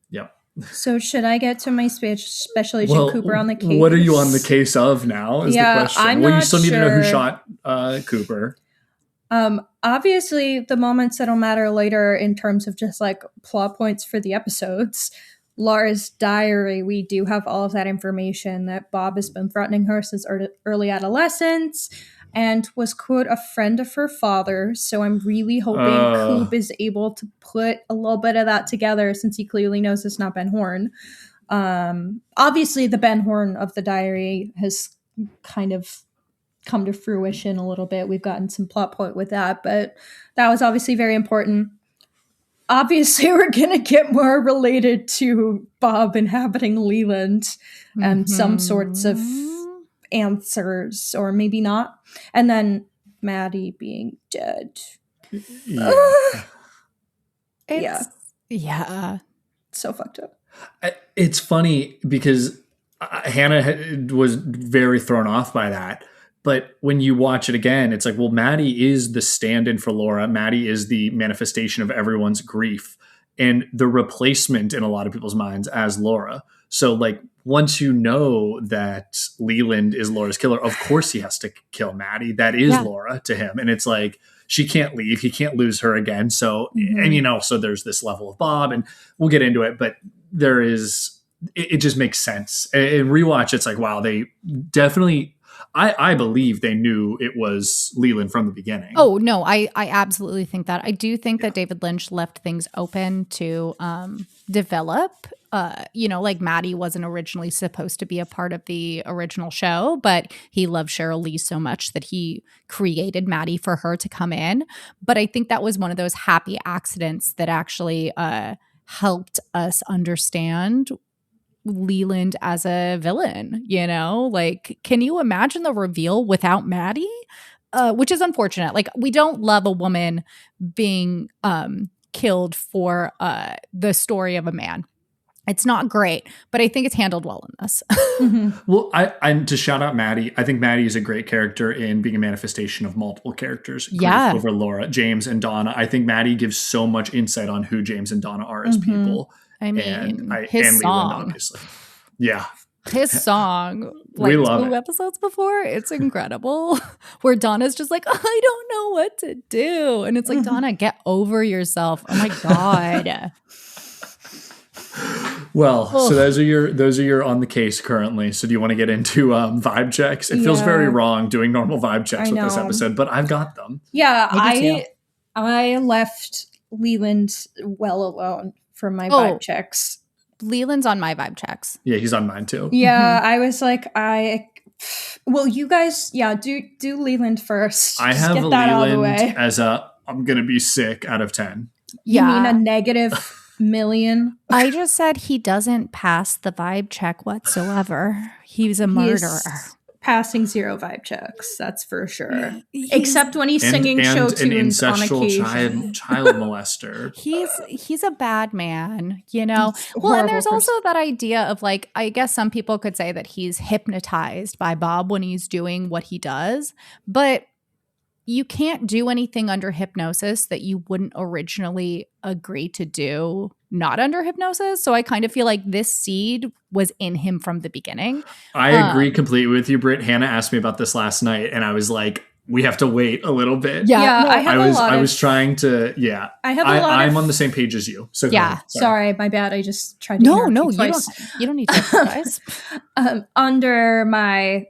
Yep. So should I get to my Special Agent Cooper on the case? What are you on the case of now is the question. You still need to know who shot Cooper. Obviously, the moments that'll matter later in terms of just like plot points for the episodes. Laura's diary, we do have all of that information that Bob has been threatening her since early adolescence and was, quote, a friend of her father. So I'm really hoping Coop is able to put a little bit of that together since he clearly knows it's not Ben Horn. Obviously, the Ben Horn of the diary has kind of come to fruition a little bit. We've gotten some plot point with that, but that was obviously very important. Obviously, we're going to get more related to Bob inhabiting Leland and some sorts of answers, or maybe not. And then Maddie being dead. Yeah. So fucked up. It's funny because Hanna was very thrown off by that. But when you watch it again, it's like, well, Maddie is the stand-in for Laura. Maddie is the manifestation of everyone's grief and the replacement in a lot of people's minds as Laura. So like, once you know that Leland is Laura's killer, of course he has to kill Maddie. That is Laura to him. And it's like, she can't leave. He can't lose her again. So, and so there's this level of Bob, and we'll get into it, but it just makes sense. And rewatch, it's like, wow, they definitely, I believe they knew it was Leland from the beginning. Oh, no, I absolutely think that. I do think that David Lynch left things open to develop. Like Maddie wasn't originally supposed to be a part of the original show, but he loved Cheryl Lee so much that he created Maddie for her to come in. But I think that was one of those happy accidents that actually helped us understand Leland as a villain, like, can you imagine the reveal without Maddie? Which is unfortunate. Like, we don't love a woman being killed for the story of a man. It's not great, but I think it's handled well in this. Well, I to shout out Maddie, I think Maddie is a great character in being a manifestation of multiple characters. Yeah. Over Laura, James, and Donna. I think Maddie gives so much insight on who James and Donna are as people. I mean, and his song. Leland, obviously. Yeah. His song, like 2 episodes before, it's incredible. Where Donna's just like, I don't know what to do. And it's like, Donna, get over yourself. Oh my God. Well, so those are your on the case currently. So do you want to get into vibe checks? It feels very wrong doing normal vibe checks with this episode, but I've got them. Yeah, I left Leland well alone for my vibe checks. Leland's on my vibe checks. Yeah, he's on mine too. Yeah, I was like, well, you guys, do Leland first. I have get that out of the way. Leland as I'm gonna be sick out of 10. You mean a negative million? I just said he doesn't pass the vibe check whatsoever. He's a murderer. Passing 0 vibe checks, that's for sure. Except when he's singing show tunes on occasion. Child molester. He's a bad man, Well, and there's also that idea of like, I guess some people could say that he's hypnotized by Bob when he's doing what he does, but you can't do anything under hypnosis that you wouldn't originally agree to do not under hypnosis. So I kind of feel like this seed was in him from the beginning. I agree completely with you, Britt. Hannah asked me about this last night, and I was like, we have to wait a little bit. Yeah, I was trying to. Yeah, I'm on the same page as you. So yeah, sorry, my bad. I just tried to. No, you don't need to apologize. Under my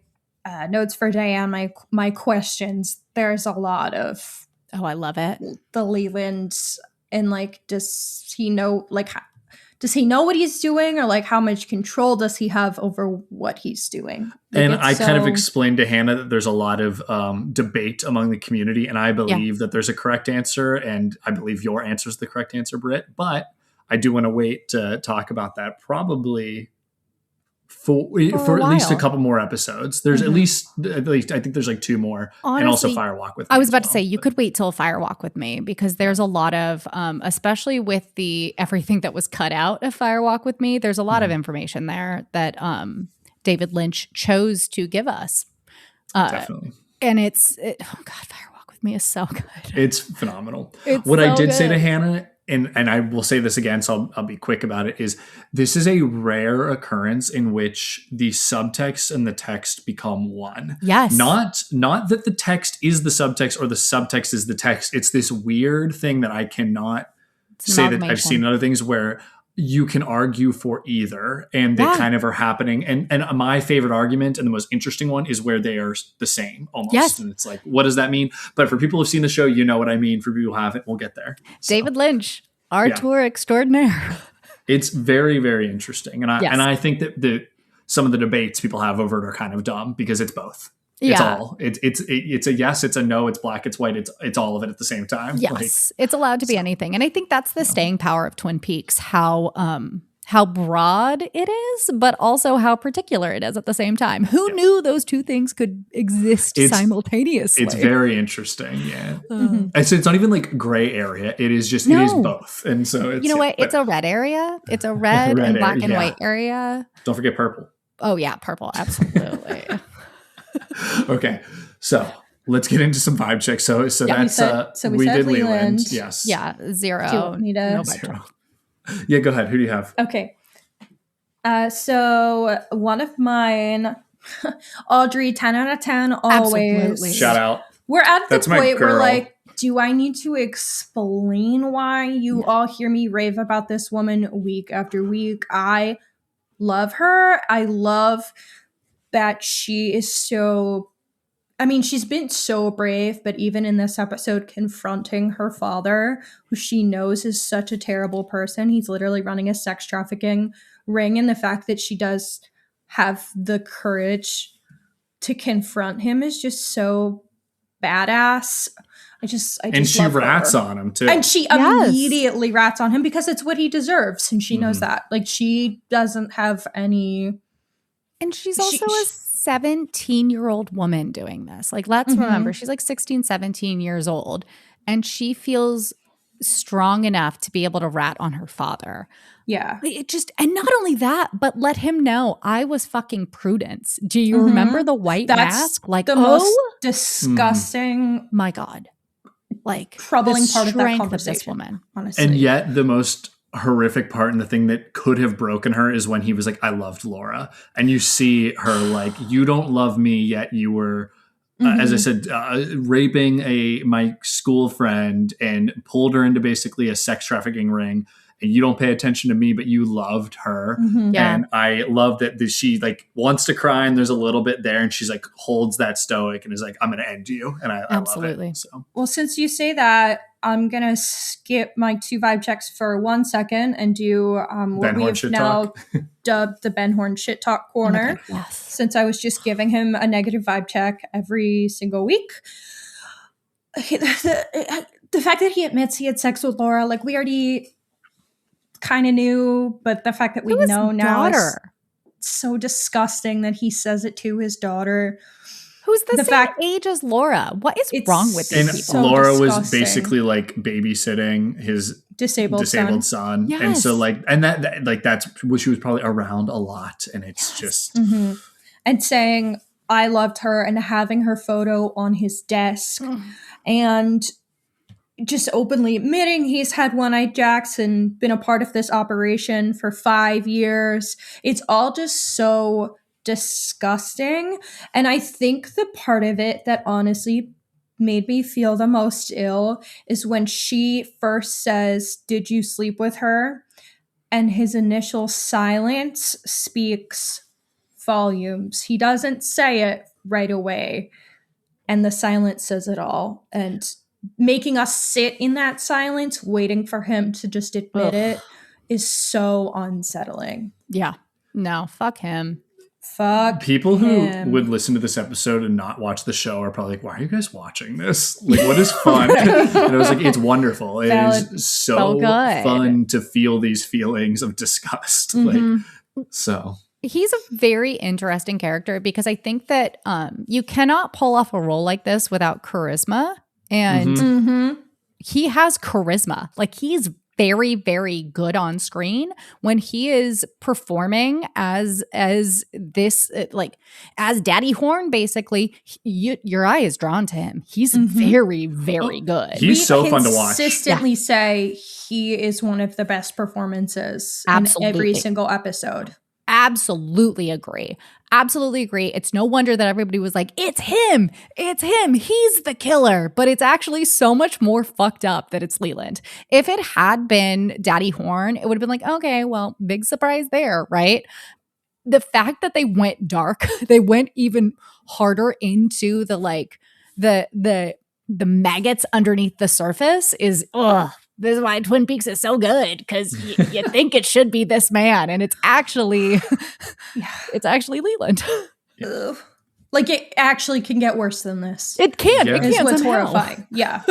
notes for Diane, my questions. There's a lot of. Oh, I love it. The Leland, and like, does he know? Like, does he know what he's doing, or like, how much control does he have over what he's doing? Like, and I kind of explained to Hannah that there's a lot of debate among the community, and I believe that there's a correct answer, and I believe your answer is the correct answer, Britt. But I do want to wait to talk about that probably for at least a couple more episodes. There's at least I think there's like 2 more. Honestly, and also Firewalk with me. I was about to say you could wait till Firewalk with me, because there's a lot of especially with the everything that was cut out of Firewalk with me, there's a lot of information there that David Lynch chose to give us. Definitely. And oh God, Firewalk with me is so good. It's phenomenal. What I did say to Hannah, and I will say this again, so I'll be quick about it, is this is a rare occurrence in which the subtext and the text become one. Yes. Not that the text is the subtext or the subtext is the text. It's this weird thing that I cannot say that I've seen in other things where you can argue for either, and they kind of are happening. And my favorite argument and the most interesting one is where they are the same almost. Yes. And it's like, what does that mean? But for people who've seen the show, you know what I mean. For people who haven't, we'll get there. So, David Lynch, auteur extraordinaire. It's very, very interesting. And I think that some of the debates people have over it are kind of dumb, because it's both. It's all. It's a yes, it's a no, it's black, it's white, it's all of it at the same time. Yes, it's allowed to be anything. And I think that's the staying power of Twin Peaks, how broad it is, but also how particular it is at the same time. Who knew those two things could exist simultaneously? It's very interesting, yeah. It's not even like gray area. It is just, it is both. And so it's, it's a red area. It's a red and black and white area. Don't forget purple. Oh yeah, purple, absolutely. Okay, so let's get into some vibe checks. So that's we did said Leland. Leland. Yes. Yeah, 0. Do you want me to- No vibe Zero. check. Yeah, go ahead. Who do you have? Okay. So one of mine, Audrey, 10 out of 10, always. Absolutely. Shout out. We're at the That's my point where, girl. like, do I need to explain why you all hear me rave about this woman week after week? I love her. I love that she is so... I mean, she's been so brave, but even in this episode, confronting her father, who she knows is such a terrible person. He's literally running a sex trafficking ring, and the fact that she does have the courage to confront him is just so badass. I just And she love rats her. on him too. And she Yes. immediately rats on him because it's what he deserves, and she knows that. Like, she doesn't have any... And she's She- also a 17-year-old woman doing this. Like, let's remember, she's like 16, 17 years old, and she feels strong enough to be able to rat on her father. Yeah. It just, and not only that, but let him know I was fucking Prudence. Do you remember the white That's mask? Like, the most disgusting, my God. Like, troubling the part of that strength conversation, this woman. honestly. And yet the most horrific part and the thing that could have broken her is when he was like, I loved Laura. And you see her like, you don't love me, yet you were, as I said, raping my school friend and pulled her into basically a sex trafficking ring. And you don't pay attention to me, but you loved her. Yeah. And I love that she like wants to cry and there's a little bit there and she's like holds that stoic and is like, I'm going to end you. And I Absolutely. love it. So. Well, since you say that, I'm going to skip my 2 vibe checks for 1 second and do what Ben we Horn have shit now talk. dubbed the Ben Horn shit talk corner. Yes. Since I was just giving him a negative vibe check every single week. The fact that he admits he had sex with Laura, like, we already kind of knew, but the fact that we know now is so disgusting that he says it to his daughter. Who's the same age as Laura? What is wrong with And these people? Laura was disgusting. basically like babysitting his Disabled son. Yes. And so like, and that like, that's what she was probably around a lot. And it's just, and saying, I loved her, and having her photo on his desk and just openly admitting he's had one-eyed jacks and been a part of this operation for 5 years. It's all just so disgusting. And I think the part of it that honestly made me feel the most ill is when she first says, did you sleep with her? And his initial silence speaks volumes. He doesn't say it right away, and the silence says it all. And making us sit in that silence, waiting for him to just admit it, is so unsettling. Yeah. No, fuck him. Fuck people him. who would listen to this episode and not watch the show are probably like, why are you guys watching this? Like, what is fun? And I was like, it's wonderful. It Valid. is so So good. fun to feel these feelings of disgust. Like, so. He's a very interesting character because I think that you cannot pull off a role like this without charisma. And he has charisma. Like, he's very, very good on screen when he is performing as this, like, as Daddy Horn, basically. Your eye is drawn to him. He's very, very good. He's so fun to watch. Consistently say he is one of the best performances in every single episode. Absolutely agree. Absolutely agree. It's no wonder that everybody was like, it's him. It's him. He's the killer. But it's actually so much more fucked up that it's Leland. If it had been Daddy Horn, it would have been like, okay, well, big surprise there, right? The fact that they went dark, they went even harder into the like the maggots underneath the surface is this is why Twin Peaks is so good, because you think it should be this man, and it's actually Leland. Ugh. Like, it actually can get worse than this. It can. Yeah. It Is can what's somehow. horrifying. Yeah.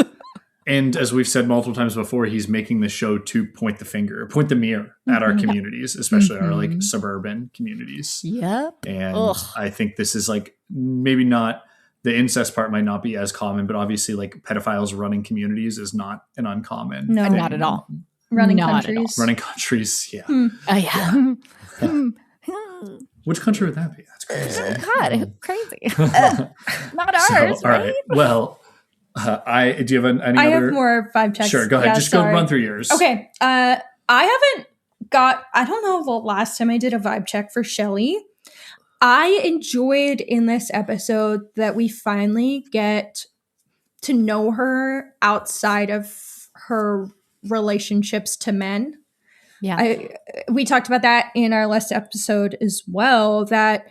And as we've said multiple times before, he's making the show to point the mirror at our communities, especially our like suburban communities. Yep. And I think this is like, maybe not, the incest part might not be as common, but obviously like pedophiles running communities is not an uncommon No. thing. Not at all. Running Not at all. countries. Running countries, yeah. Yeah. Which country would that be? That's crazy. God, crazy. Not ours, So, all right. Well, do you have any I other? have more vibe checks. Sure, go ahead. Just go run through yours. Okay. I don't know the last time I did a vibe check for Shelley. I enjoyed in this episode that we finally get to know her outside of her relationships to men. Yeah. We talked about that in our last episode as well, that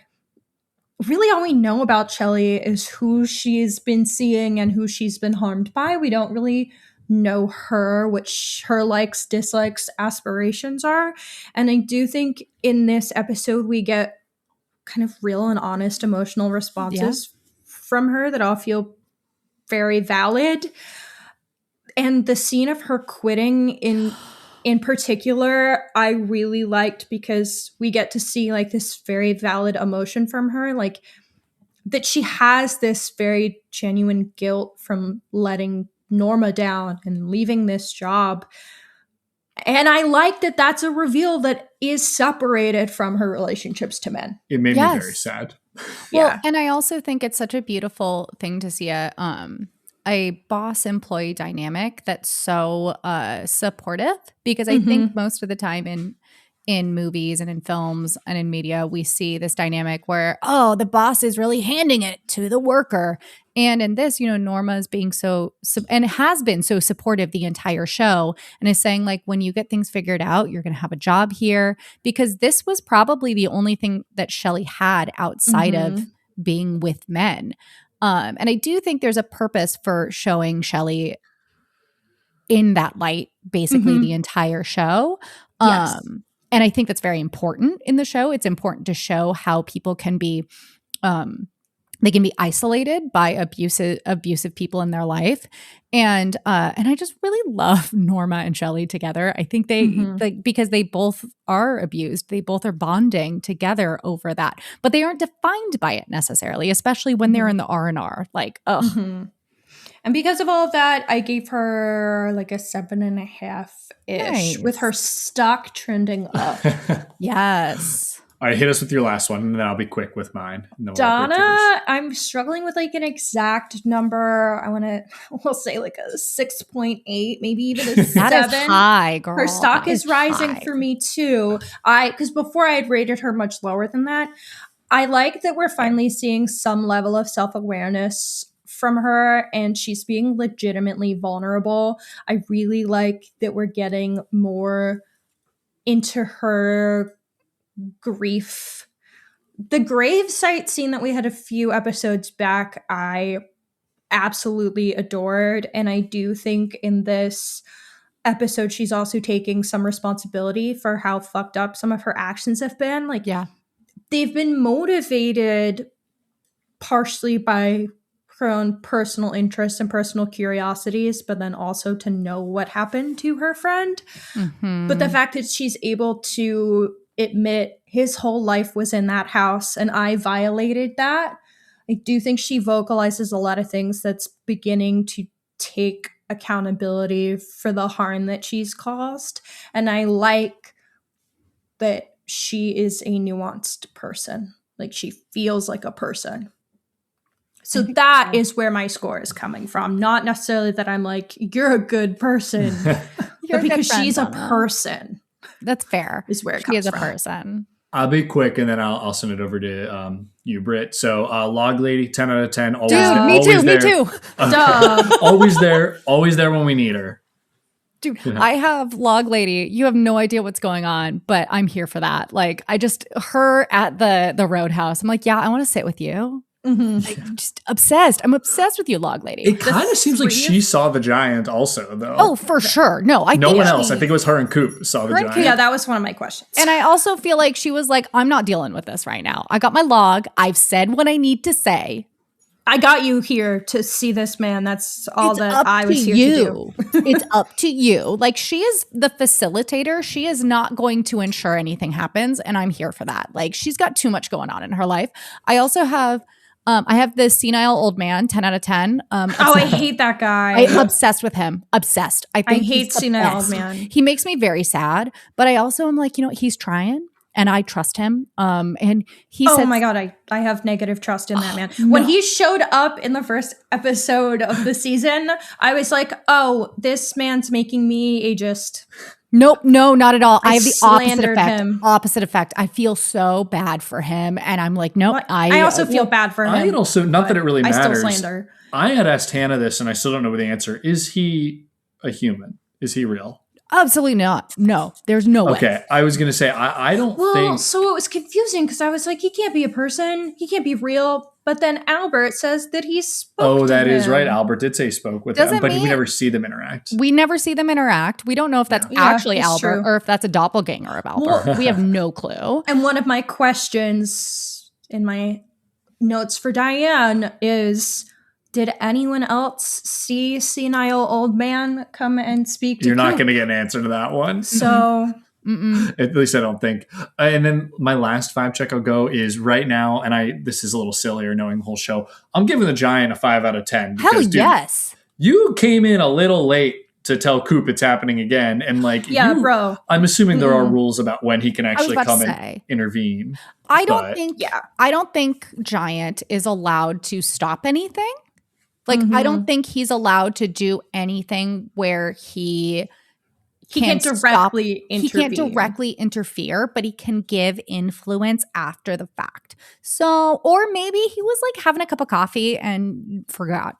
really all we know about Shelley is who she's been seeing and who she's been harmed by. We don't really know her, which her likes, dislikes, aspirations are. And I do think in this episode we get kind of real and honest emotional responses from her that all feel very valid. And the scene of her quitting in particular, I really liked because we get to see like this very valid emotion from her, like that she has this very genuine guilt from letting Norma down and leaving this job. And I like that that's a reveal that is separated from her relationships to men. It made me very sad. Well, and I also think it's such a beautiful thing to see a boss-employee dynamic that's so supportive, because I think most of the time in movies and in films and in media, we see this dynamic where, oh, the boss is really handing it to the worker. And in this, Norma is being and has been so supportive the entire show, and is saying like, when you get things figured out, you're going to have a job here, because this was probably the only thing that Shelley had outside of being with men. And I do think there's a purpose for showing Shelley in that light, basically the entire show. Yes. And I think that's very important in the show. It's important to show how people can be, they can be isolated by abusive people in their life. And I just really love Norma and Shelley together. I think they because they both are abused. They both are bonding together over that, but they aren't defined by it necessarily, especially when they're in the R&R. Like, And because of all of that, I gave her like a 7.5-ish with her stock trending up. Yes. All right, hit us with your last one, and then I'll be quick with mine. Donna, I'm struggling with like an exact number. we'll say like a 6.8, maybe even a 7. That is high, girl. Her stock is rising high for me too. Because before I had rated her much lower than that. I like that we're finally seeing some level of self-awareness from her, and she's being legitimately vulnerable. I really like that we're getting more into her grief. The gravesite scene that we had a few episodes back, I absolutely adored, and I do think in this episode she's also taking some responsibility for how fucked up some of her actions have been. Like, they've been motivated partially by her own personal interests and personal curiosities, but then also to know what happened to her friend. But the fact that she's able to admit his whole life was in that house and I violated that, I do think she vocalizes a lot of things that's beginning to take accountability for the harm that she's caused. And I like that she is a nuanced person. Like, she feels like a person. So that is where my score is coming from. Not necessarily that I'm like, you're a good person, but because she's a person. That's fair. Is where it comes from. She is a from. person. I'll be quick, and then I'll send it over to you, Britt. So, Log Lady, 10 out of 10. Always Dude, me too. Always there when we need her. Dude, I have Log Lady. You have no idea what's going on, but I'm here for that. Like, her at the Roadhouse. I'm like, yeah, I want to sit with you. Like, just obsessed. I'm obsessed with you, Log Lady. It kind of seems like she saw the giant also, though. Oh, for sure. No one else. I think it was her and Coop saw the giant. Yeah, that was one of my questions. And I also feel like she was like, I'm not dealing with this right now. I got my log. I've said what I need to say. I got you here to see this man. That's all that I was here to do. It's up to you. Like, she is the facilitator. She is not going to ensure anything happens, and I'm here for that. Like, she's got too much going on in her life. I also have the senile old man, 10 out of 10. I hate that guy. I'm obsessed with him. Obsessed. I hate senile old man. He makes me very sad, but I also am like, he's trying. and I trust him. And he said, "Oh my God, I have negative trust in that man." When he showed up in the first episode of the season, I was like, "Oh, this man's making me ageist." Nope, no, not at all. I have the slandered him. Opposite effect. I feel so bad for him, and I'm like, nope. I also feel bad for him. I also, not that it really matters. I still slander. I had asked Hanna this, and I still don't know the answer. Is he a human? Is he real? Absolutely not. No, there's no way. Okay, I was going to say, I don't think... Well, so it was confusing because I was like, he can't be a person. He can't be real. But then Albert says that he spoke to him. Oh, that is right. Albert did say he spoke with him, but we never see them interact. We never see them interact. We don't know if that's actually Albert or if that's a doppelganger of Albert. Well, we have no clue. And one of my questions in my notes for Diane is... Did anyone else see senile old man come and speak to You're not Coop? going to get an answer to that one. So, at least I don't think. And then my last vibe check I'll go is right now, and this is a little sillier knowing the whole show. I'm giving the Giant a 5 out of 10. Because, Hell yes. You came in a little late to tell Coop it's happening again. And bro. I'm assuming there are rules about when he can actually come and intervene. I don't think Giant is allowed to stop anything. I don't think he's allowed to do anything where he can't directly intervene. He can't directly interfere, but he can give influence after the fact. So, or maybe he was having a cup of coffee and forgot.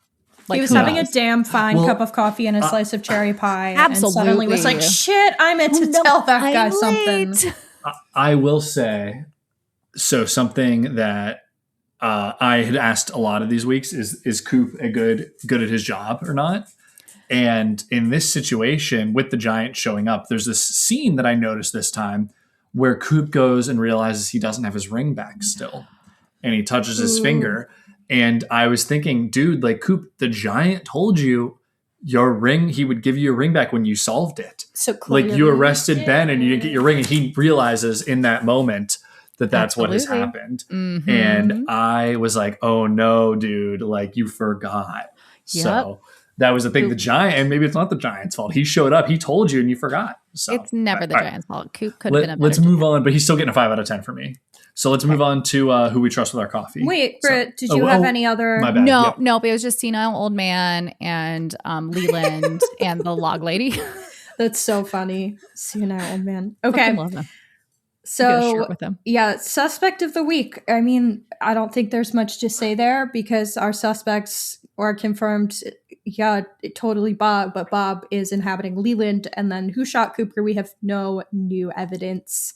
He was having a damn fine cup of coffee and a slice of cherry pie. Absolutely. And suddenly was like, shit, I meant to tell that guy something. I will say, so something that I had asked a lot of these weeks is Coop good at his job or not? And in this situation with the Giant showing up, there's this scene that I noticed this time where Coop goes and realizes he doesn't have his ring back still. And he touches his finger. And I was thinking, dude, Coop, the Giant told you your ring, he would give you your ring back when you solved it. So clearly you arrested Ben and you didn't get your ring. And he realizes in that moment that's what has happened. Mm-hmm. And I was like, oh no, dude, you forgot. Yep. So that was the thing. The Giant, and maybe it's not the Giant's fault. He showed up, he told you, and you forgot. So it's never the Giant's fault. Coop could have been a better Let's move on, but he's still getting a 5 out of 10 for me. So let's move on to who we trust with our coffee. Wait, Britt, did you have any other? My bad. No, but it was just senile old man and Leland and the log lady. That's so funny. Senile old man. Okay. I love them. So, suspect of the week. I mean, I don't think there's much to say there because our suspects are confirmed. Yeah, totally Bob, but Bob is inhabiting Leland. And then who shot Cooper? We have no new evidence.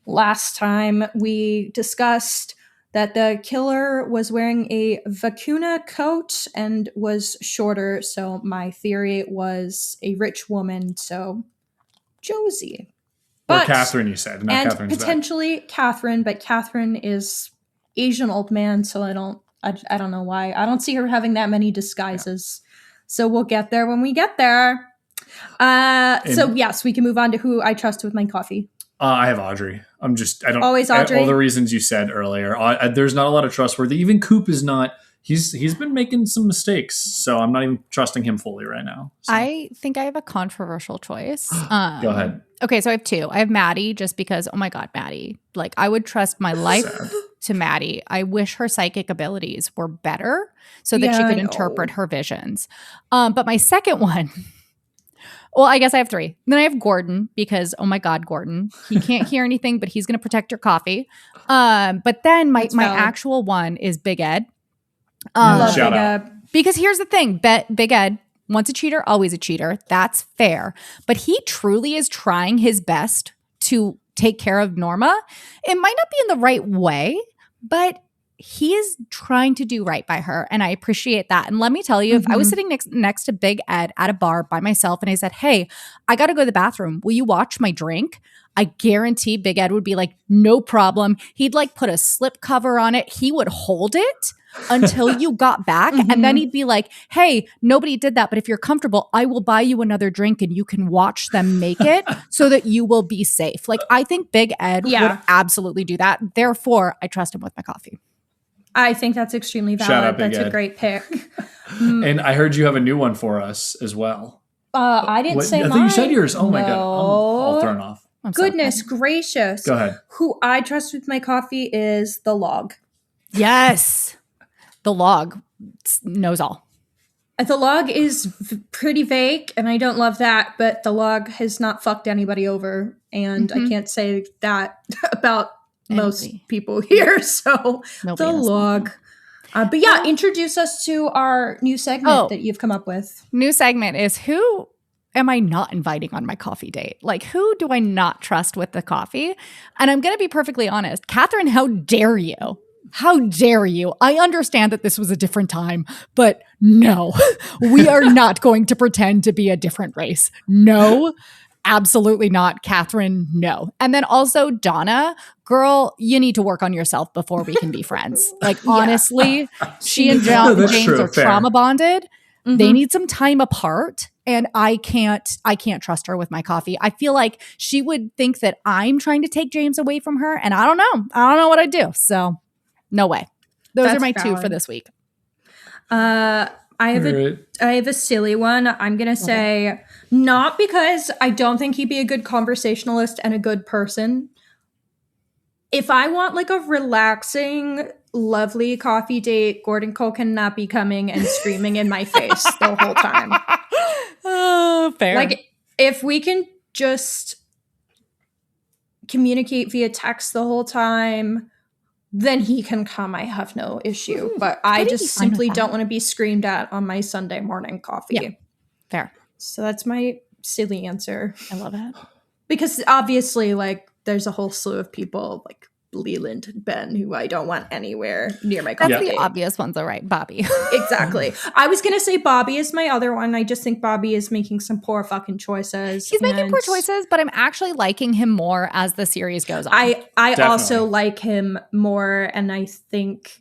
Last time we discussed that the killer was wearing a vacuna coat and was shorter. So my theory was a rich woman. So Josie. Or Catherine, you said. Not and Catherine's potentially Catherine, but Catherine is Asian old man, so I don't know why. I don't see her having that many disguises. Yeah. So we'll get there when we get there. So yes, we can move on to who I trust with my coffee. I have Audrey. Always Audrey. All the reasons you said earlier. There's not a lot of trustworthy. Even Coop is not. He's been making some mistakes, so I'm not even trusting him fully right now. So. I think I have a controversial choice. Go ahead. Okay, so I have 2. I have Maddie just because, oh my God, Maddie. I would trust my life to Maddie. I wish her psychic abilities were better so that she could interpret her visions. But my second one, well, I guess I have 3. Then I have Gordon because, oh my God, Gordon. He can't hear anything, but he's going to protect your coffee. But then my actual one is Big Ed. Love Big Ed. Because here's the thing, Big Ed, once a cheater, always a cheater. That's fair. But he truly is trying his best to take care of Norma. It might not be in the right way, but he is trying to do right by her. And I appreciate that. And let me tell you, if I was sitting next to Big Ed at a bar by myself and I said, hey, I got to go to the bathroom. Will you watch my drink? I guarantee Big Ed would be like, no problem. He'd put a slip cover on it. He would hold it until you got back. And then he'd be like, hey, nobody did that. But if you're comfortable, I will buy you another drink and you can watch them make it so that you will be safe. I think Big Ed would absolutely do that. Therefore, I trust him with my coffee. I think that's extremely valid. That's a great pick. And I heard you have a new one for us as well. I didn't say mine. I think you said yours. Oh my God. I'm all thrown off. Goodness gracious. Go ahead. Who I trust with my coffee is the log. Yes. The log knows all. The log is pretty vague, and I don't love that, but the log has not fucked anybody over, and I can't say that about most people here, so Nobody the log. But yeah, introduce us to our new segment that you've come up with. New segment is who am I not inviting on my coffee date? Like, who do I not trust with the coffee? And I'm going to be perfectly honest. Catherine, how dare you? How dare you? I understand that this was a different time, but no, we are not going to pretend to be a different race. No, absolutely not. Catherine, no. And then also Donna, girl, you need to work on yourself before we can be friends. Like, honestly, she and James are trauma bonded. They need some time apart. And I can't trust her with my coffee. I feel like she would think that I'm trying to take James away from her. And I don't know. I don't know what I'd do. So no way. Those are my two for this week. I have a silly one. I'm going to say not because I don't think he'd be a good conversationalist and a good person. If I want like a relaxing, lovely coffee date, Gordon Cole cannot be coming and screaming in my face the whole time. Fair. Like, if we can just communicate via text the whole time, then he can come. I have no issue. But I just simply don't want to be screamed at on my Sunday morning coffee. Yeah. Fair. So that's my silly answer. I love it. Because obviously, like, there's a whole slew of people like Leland and Ben who I don't want anywhere near my coffee. That's the obvious ones, though, right? Bobby. Exactly. I was going to say Bobby is my other one. I just think Bobby is making some poor fucking choices. He's making poor choices, but I'm actually liking him more as the series goes on. I also like him more, and I think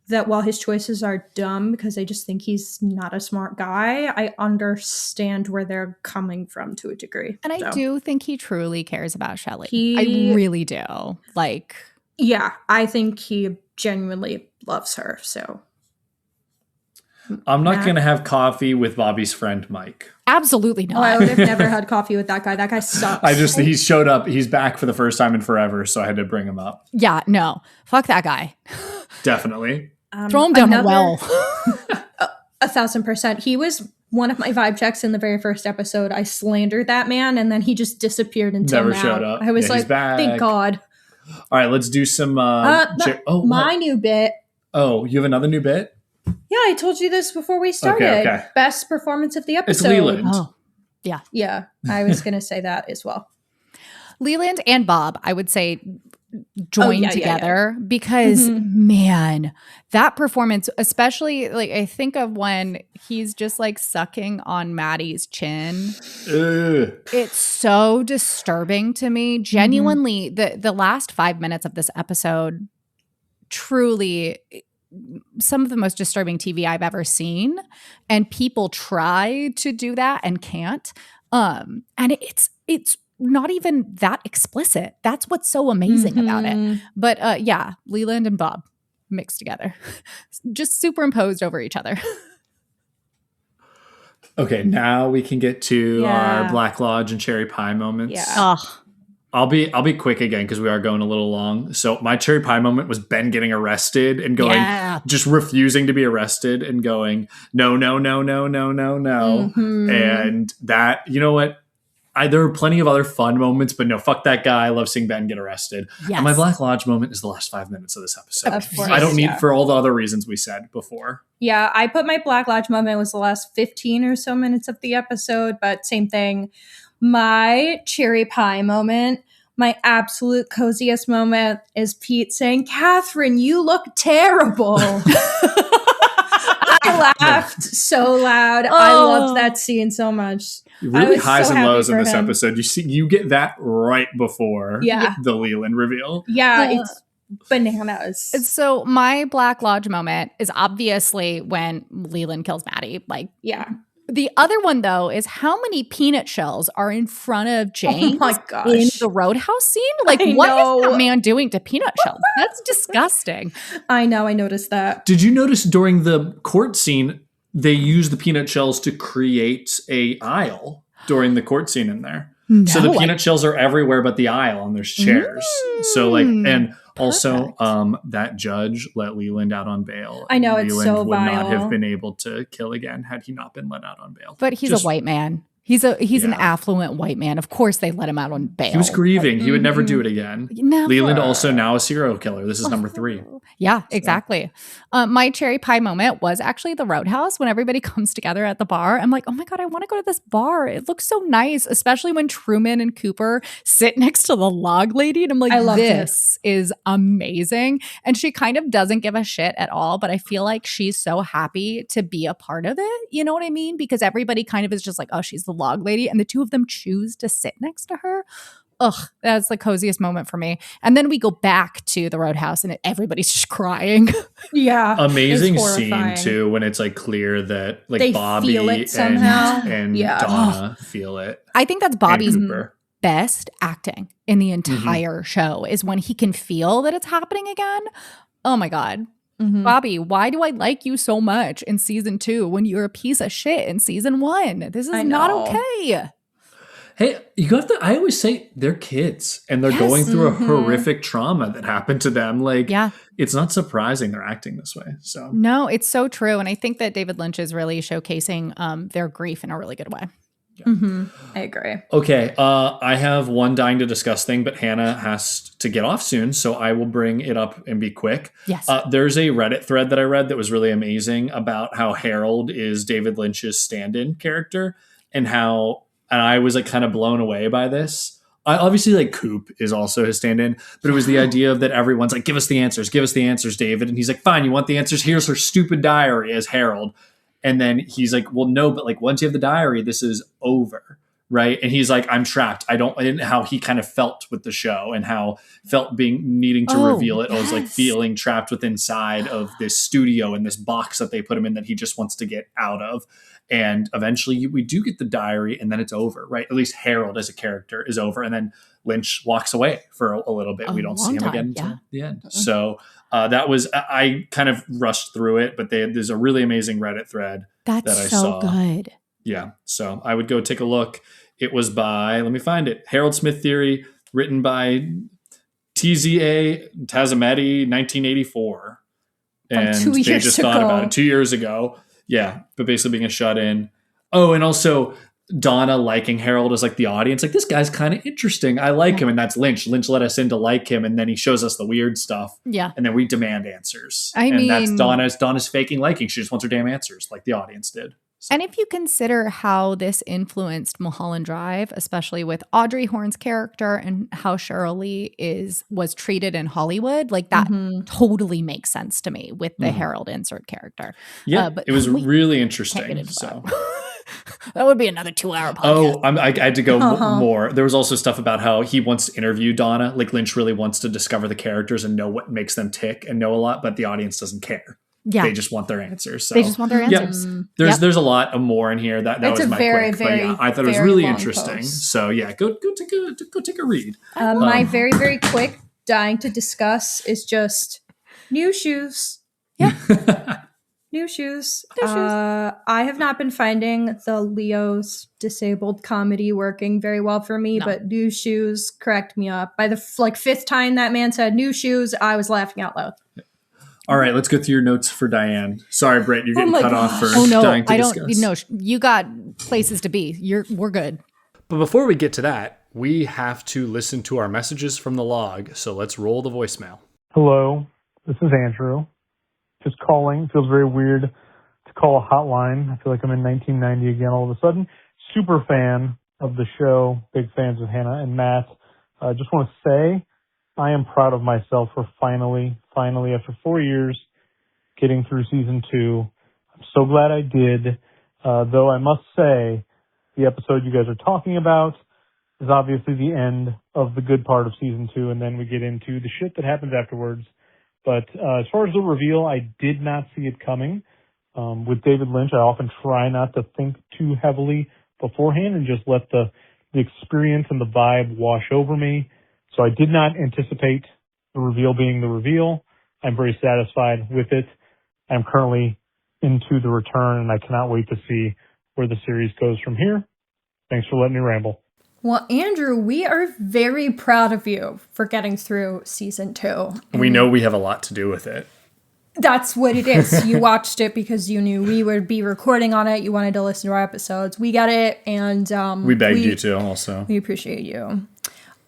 that while his choices are dumb because I just think he's not a smart guy, I understand where they're coming from to a degree. And I do think he truly cares about Shelley. I really do. Like, yeah, I think he genuinely loves her. So I'm not going to have coffee with Bobby's friend Mike. Absolutely not. Oh, I would have never had coffee with that guy. That guy sucks. He showed up. He's back for the first time in forever, so I had to bring him up. Yeah, no. Fuck that guy. Definitely. Throw him down the well. 1,000%. He was one of my vibe checks in the very first episode. I slandered that man, and then he just disappeared until never now. showed up. I was like, thank God. All right, let's do some. My new bit. Oh, you have another new bit? Yeah, I told you this before we started. Okay. Best performance of the episode. It's Leland. Oh, yeah. Yeah, I was going to say that as well. Leland and Bob, I would say, joined together because, man, that performance, especially, like, I think of when he's just, like, sucking on Maddie's chin. It's so disturbing to me. Genuinely, the last 5 minutes of this episode, truly some of the most disturbing TV I've ever seen. And people try to do that and can't. And it's not even that explicit. That's what's so amazing about it. But yeah, Leland and Bob mixed together, just superimposed over each other. Okay, now we can get to our Black Lodge and cherry pie moments. Yeah. I'll be quick again because we are going a little long. So my cherry pie moment was Ben getting arrested and going, just refusing to be arrested and going, no. And that, you know what? There are plenty of other fun moments, but no, fuck that guy. I love seeing Ben get arrested. Yes. And my Black Lodge moment is the last 5 minutes of this episode. Of course, I don't need for all the other reasons we said before. Yeah, I put my Black Lodge moment was the last 15 or so minutes of the episode, but same thing. My cherry pie moment, my absolute coziest moment is Pete saying, "Catherine, you look terrible." I laughed so loud. I loved that scene so much. Really highs and lows in this episode. You get that right before the Leland reveal. Yeah, it's bananas. So my Black Lodge moment is obviously when Leland kills Maddie. Like, the other one, though, is how many peanut shells are in front of James in the roadhouse scene? Like, what is that man doing to peanut shells? That's disgusting. I know. I noticed that. Did you notice during the court scene, they use the peanut shells to create a aisle during the court scene in there? No, So the peanut shells are everywhere but the aisle, and there's chairs. So like, and also that judge let Leland out on bail. I know, it's Leland so would vile. not have been able to kill again had he not been let out on bail. But he's a white man. He's an affluent white man. Of course they let him out on bail. He was grieving. He would never do it again. Never. Leland also now a serial killer. This is number 3. Yeah, exactly. My cherry pie moment was actually the Roadhouse when everybody comes together at the bar. I'm like, oh my God, I want to go to this bar. It looks so nice, especially when Truman and Cooper sit next to the log lady. And I'm like, this is amazing. And she kind of doesn't give a shit at all, but I feel like she's so happy to be a part of it. You know what I mean? Because everybody kind of is just like, oh, she's the log lady. And the two of them choose to sit next to her. Ugh, that's the coziest moment for me. And then we go back to the Roadhouse and everybody's just crying. Yeah. Amazing scene too when it's like clear that like they Bobby feel it somehow. and Donna feel it. I think that's Bobby's best acting in the entire show is when he can feel that it's happening again. Oh my God. Bobby, why do I like you so much in season 2 when you're a piece of shit in season 1? This is not okay. Hey, you have to, I always say they're kids and they're going through a horrific trauma that happened to them. Like, it's not surprising they're acting this way. So no, it's so true. And I think that David Lynch is really showcasing their grief in a really good way. Yeah. I agree. Okay. I have one dying to discuss thing, but Hanna has to get off soon. So I will bring it up and be quick. Yes. There's a Reddit thread that I read that was really amazing about how Harold is David Lynch's stand-in character and I was like kind of blown away by this. Obviously, like Coop is also his stand-in, but it was the idea of that everyone's like, give us the answers, David. And he's like, fine, you want the answers? Here's her stupid diary as Harold. And then he's like, well, no, but like once you have the diary, this is over, right? And he's like, I'm trapped. And how he kind of felt with the show and how felt needing to reveal it. Yes. I was like feeling trapped within inside of this studio and this box that they put him in that he just wants to get out of. And eventually we do get the diary and then it's over, right? At least Harold as a character is over. And then Lynch walks away for a little bit. We don't see him again until the end. So that was, I kind of rushed through it, but there's a really amazing Reddit thread that I saw. Good. Yeah. So I would go take a look. It was by, let me find it, Harold Smith Theory, written by TZA Tazametti, 1984. And they just thought about it 2 years ago. Yeah, but basically being a shut-in. Oh, and also Donna liking Harold as like the audience. Like, this guy's kind of interesting. I like him, and that's Lynch. Lynch let us in to like him, and then he shows us the weird stuff. Yeah. And then we demand answers. And that's Donna's faking liking. She just wants her damn answers, like the audience did. And if you consider how this influenced Mulholland Drive, especially with Audrey Horne's character and how Shirley was treated in Hollywood, like that totally makes sense to me with the Harold insert character. Yeah, but it was really interesting. So that would be another 2-hour podcast. Oh, I had to go more. There was also stuff about how he wants to interview Donna. Like Lynch really wants to discover the characters and know what makes them tick and know a lot, but the audience doesn't care. Yeah. They just want their answers. So. They just want their answers. There's a lot more in here. That was my quick. But yeah, I thought it was really interesting. Post. So yeah, go take a read. My very, very quick dying to discuss is just new shoes. Yeah. New shoes. I have not been finding the Leo's disabled comedy working very well for me, but new shoes cracked me up. By the fifth time that man said new shoes, I was laughing out loud. All right, let's go through your notes for Diane. Sorry, Britt, you're getting cut off for dying to discuss. No, you got places to be. We're good. But before we get to that, we have to listen to our messages from the log. So let's roll the voicemail. Hello, this is Andrew. Just calling. Feels very weird to call a hotline. I feel like I'm in 1990 again all of a sudden. Super fan of the show. Big fans of Hanna and Matt. Just want to say I am proud of myself for finally, after 4 years, getting through season 2. I'm so glad I did. Though I must say, the episode you guys are talking about is obviously the end of the good part of season 2, and then we get into the shit that happens afterwards. But as far as the reveal, I did not see it coming. With David Lynch, I often try not to think too heavily beforehand and just let the experience and the vibe wash over me. So I did not anticipate the reveal being the reveal. I'm very satisfied with it. I'm currently into the return, and I cannot wait to see where the series goes from here. Thanks for letting me ramble. Well, Andrew, we are very proud of you for getting through season 2. We know we have a lot to do with it. That's what it is. You watched it because you knew we would be recording on it. You wanted to listen to our episodes. We get it, and we begged you to also. We appreciate you.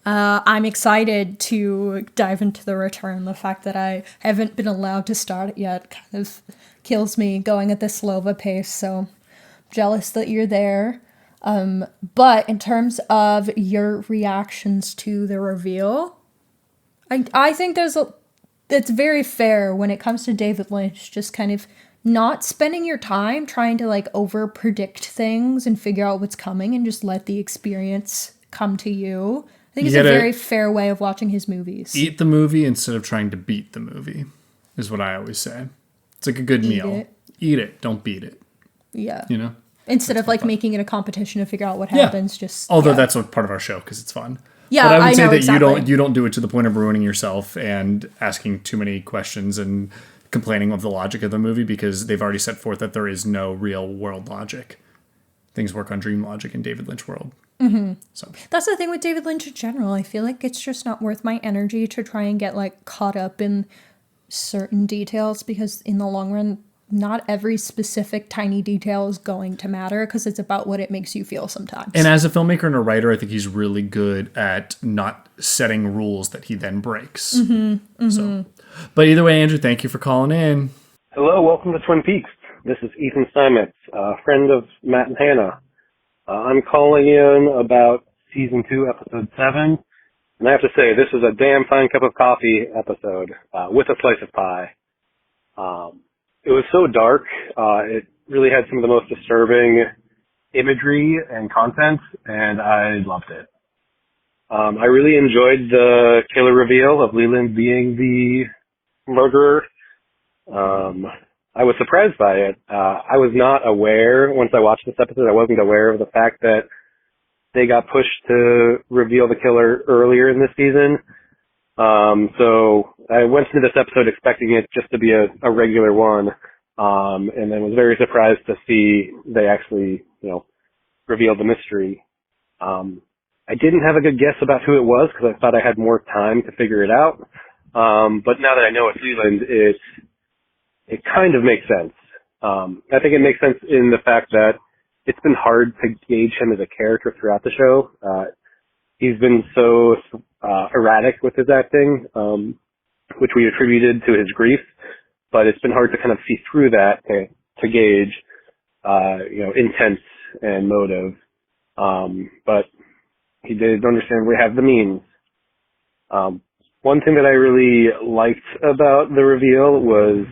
I'm excited to dive into the return. The fact that I haven't been allowed to start it yet kind of kills me going at this slow of a pace. So jealous that you're there. But in terms of your reactions to the reveal, I think it's very fair when it comes to David Lynch, just kind of not spending your time trying to like over predict things and figure out what's coming and just let the experience come to you. I think it's a very fair way of watching his movies. Eat the movie instead of trying to beat the movie is what I always say. It's like a good meal. Eat it. Don't beat it. Yeah. You know? Instead of like making it a competition to figure out what happens, just although that's what part of our show because it's fun. Yeah, but I would say that exactly. you don't do it to the point of ruining yourself and asking too many questions and complaining of the logic of the movie because they've already set forth that there is no real world logic. Things work on dream logic in David Lynch world. Mm-hmm. So that's the thing with David Lynch in general. I feel like it's just not worth my energy to try and get like caught up in certain details because in the long run, not every specific tiny detail is going to matter because it's about what it makes you feel sometimes. And as a filmmaker and a writer, I think he's really good at not setting rules that he then breaks. Mm-hmm. So, but either way, Andrew, thank you for calling in. Hello, welcome to Twin Peaks. This is Ethan Steinmetz, a friend of Matt and Hanna. I'm calling in about season 2, episode 7. And I have to say, this is a damn fine cup of coffee episode with a slice of pie. It was so dark. It really had some of the most disturbing imagery and content, and I loved it. I really enjoyed the killer reveal of Leland being the murderer. I was surprised by it. I was not aware, once I watched this episode, I wasn't aware of the fact that they got pushed to reveal the killer earlier in this season. So I went into this episode expecting it just to be a regular one, and then was very surprised to see they actually, revealed the mystery. I didn't have a good guess about who it was because I thought I had more time to figure it out. But now that I know it's Leland, it kind of makes sense. I think it makes sense in the fact that it's been hard to gauge him as a character throughout the show. He's been so erratic with his acting, which we attributed to his grief, but it's been hard to kind of see through that to gauge, intent and motive. But he did understand we have the means. One thing that I really liked about the reveal was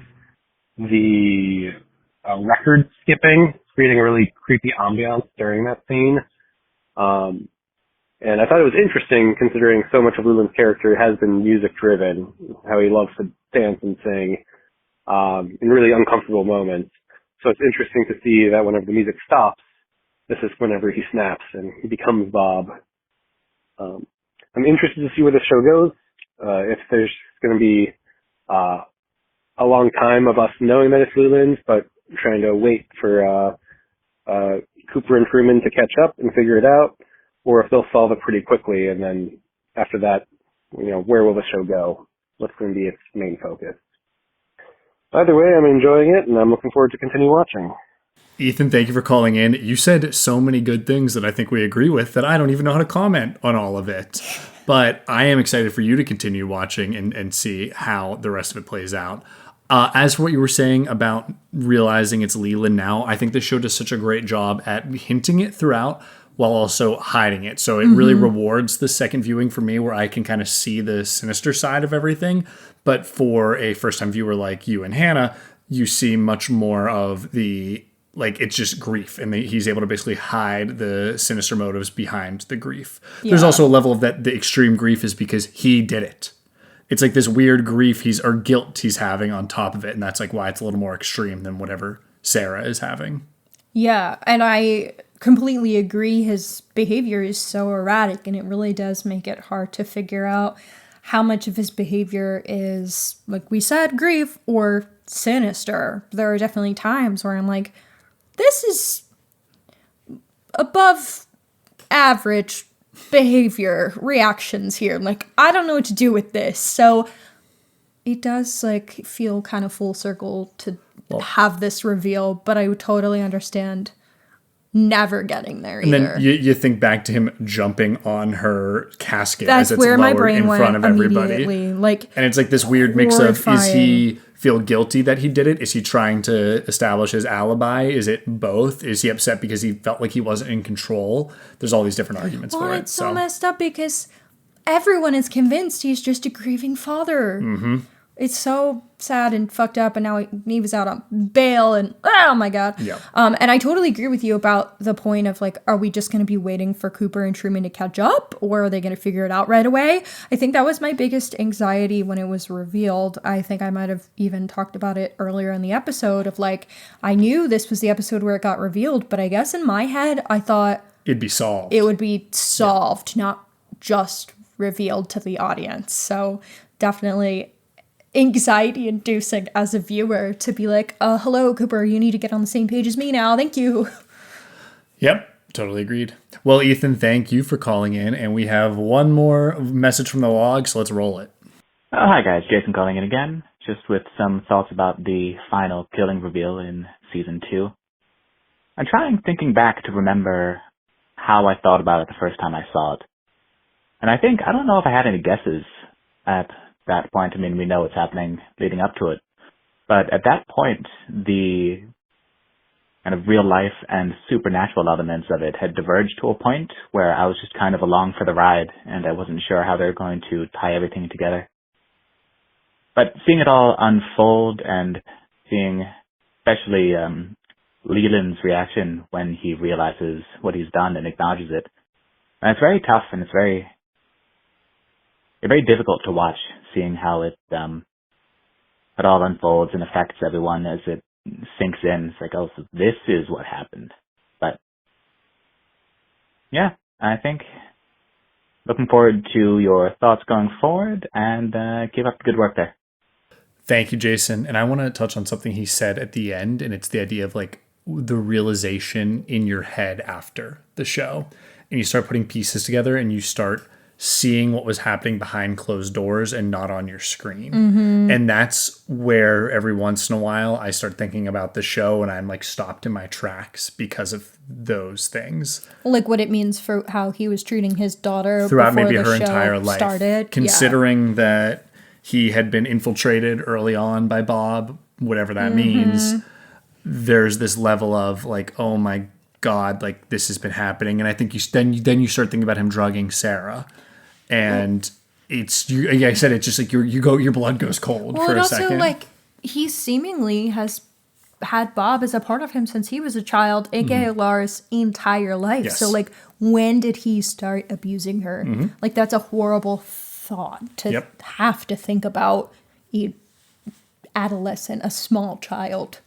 the record skipping, creating a really creepy ambiance during that scene. And I thought it was interesting considering so much of Leland's character has been music driven, how he loves to dance and sing in really uncomfortable moments. So it's interesting to see that whenever the music stops, this is whenever he snaps and he becomes Bob. I'm interested to see where the show goes. If there's going to be a long time of us knowing that it's Leland, but trying to wait for Cooper and Truman to catch up and figure it out, or if they'll solve it pretty quickly, and then after that, where will the show go? What's going to be its main focus? Either way, I'm enjoying it, and I'm looking forward to continue watching. Ethan, thank you for calling in. You said so many good things that I think we agree with that I don't even know how to comment on all of it. But I am excited for you to continue watching and see how the rest of it plays out. As for what you were saying about realizing it's Leland now, I think the show does such a great job at hinting it throughout while also hiding it. So it really rewards the second viewing for me where I can kind of see the sinister side of everything. But for a first-time viewer like you and Hanna, you see much more of the, it's just grief. And he's able to basically hide the sinister motives behind the grief. Yeah. There's also a level of that the extreme grief is because he did it. It's like this weird grief or guilt he's having on top of it. And that's why it's a little more extreme than whatever Sarah is having. Yeah, and I completely agree. His behavior is so erratic, and it really does make it hard to figure out how much of his behavior is, like we said, grief or sinister. There are definitely times where I'm this is above average behavior, reactions here. Like, I don't know what to do with this. So it does like feel kind of full circle to have this reveal, but I would totally understand never getting there and either. And then you think back to him jumping on her casket That's as it's where my lowered brain in went front of everybody. Like, and it's like this weird mix of, is he feel guilty that he did it? Is he trying to establish his alibi? Is it both? Is he upset because he felt like he wasn't in control? There's all these different arguments for it. It's so messed up because everyone is convinced he's just a grieving father. Mm-hmm. It's so sad and fucked up, and now he was out on bail, and oh my god. Yeah. And I totally agree with you about the point of like, are we just going to be waiting for Cooper and Truman to catch up, or are they going to figure it out right away? I think that was my biggest anxiety when it was revealed. I think I might have even talked about it earlier in the episode of like, I knew this was the episode where it got revealed, but I guess in my head, I thought it'd be solved. It would be solved, not just revealed to the audience. So definitely anxiety inducing as a viewer to be like, hello, Cooper, you need to get on the same page as me now. Thank you. Yep, totally agreed. Well, Ethan, thank you for calling in. And we have one more message from the log, so let's roll it. Hi, guys. Jason calling in again, just with some thoughts about the final killing reveal in season 2. I'm thinking back to remember how I thought about it the first time I saw it. And I don't know if I had any guesses at that point. I mean, we know what's happening leading up to it. But at that point, the kind of real life and supernatural elements of it had diverged to a point where I was just kind of along for the ride, and I wasn't sure how they were going to tie everything together. But seeing it all unfold and seeing especially Leland's reaction when he realizes what he's done and acknowledges it, and it's very tough, and it's very difficult to watch, seeing how it all unfolds and affects everyone as it sinks in. It's like, oh, so this is what happened. But yeah, I think looking forward to your thoughts going forward, and keep up the good work there. Thank you, Jason. And I want to touch on something he said at the end, and it's the idea of like the realization in your head after the show. And you start putting pieces together, and you start seeing what was happening behind closed doors and not on your screen. Mm-hmm. And that's where every once in a while I start thinking about the show, and I'm like stopped in my tracks because of those things. Like what it means for how he was treating his daughter throughout before maybe the her show entire life. Started. Considering that he had been infiltrated early on by Bob, whatever that means, there's this level of like, oh my God, like this has been happening. And I think then you start thinking about him drugging Sarah. And it's, like I said, it's just like your blood goes cold for a second. Also, like, he seemingly has had Bob as a part of him since he was a child, aka Lara's entire life. Yes. So, like, when did he start abusing her? Like, that's a horrible thought to have to think about a adolescent, a small child.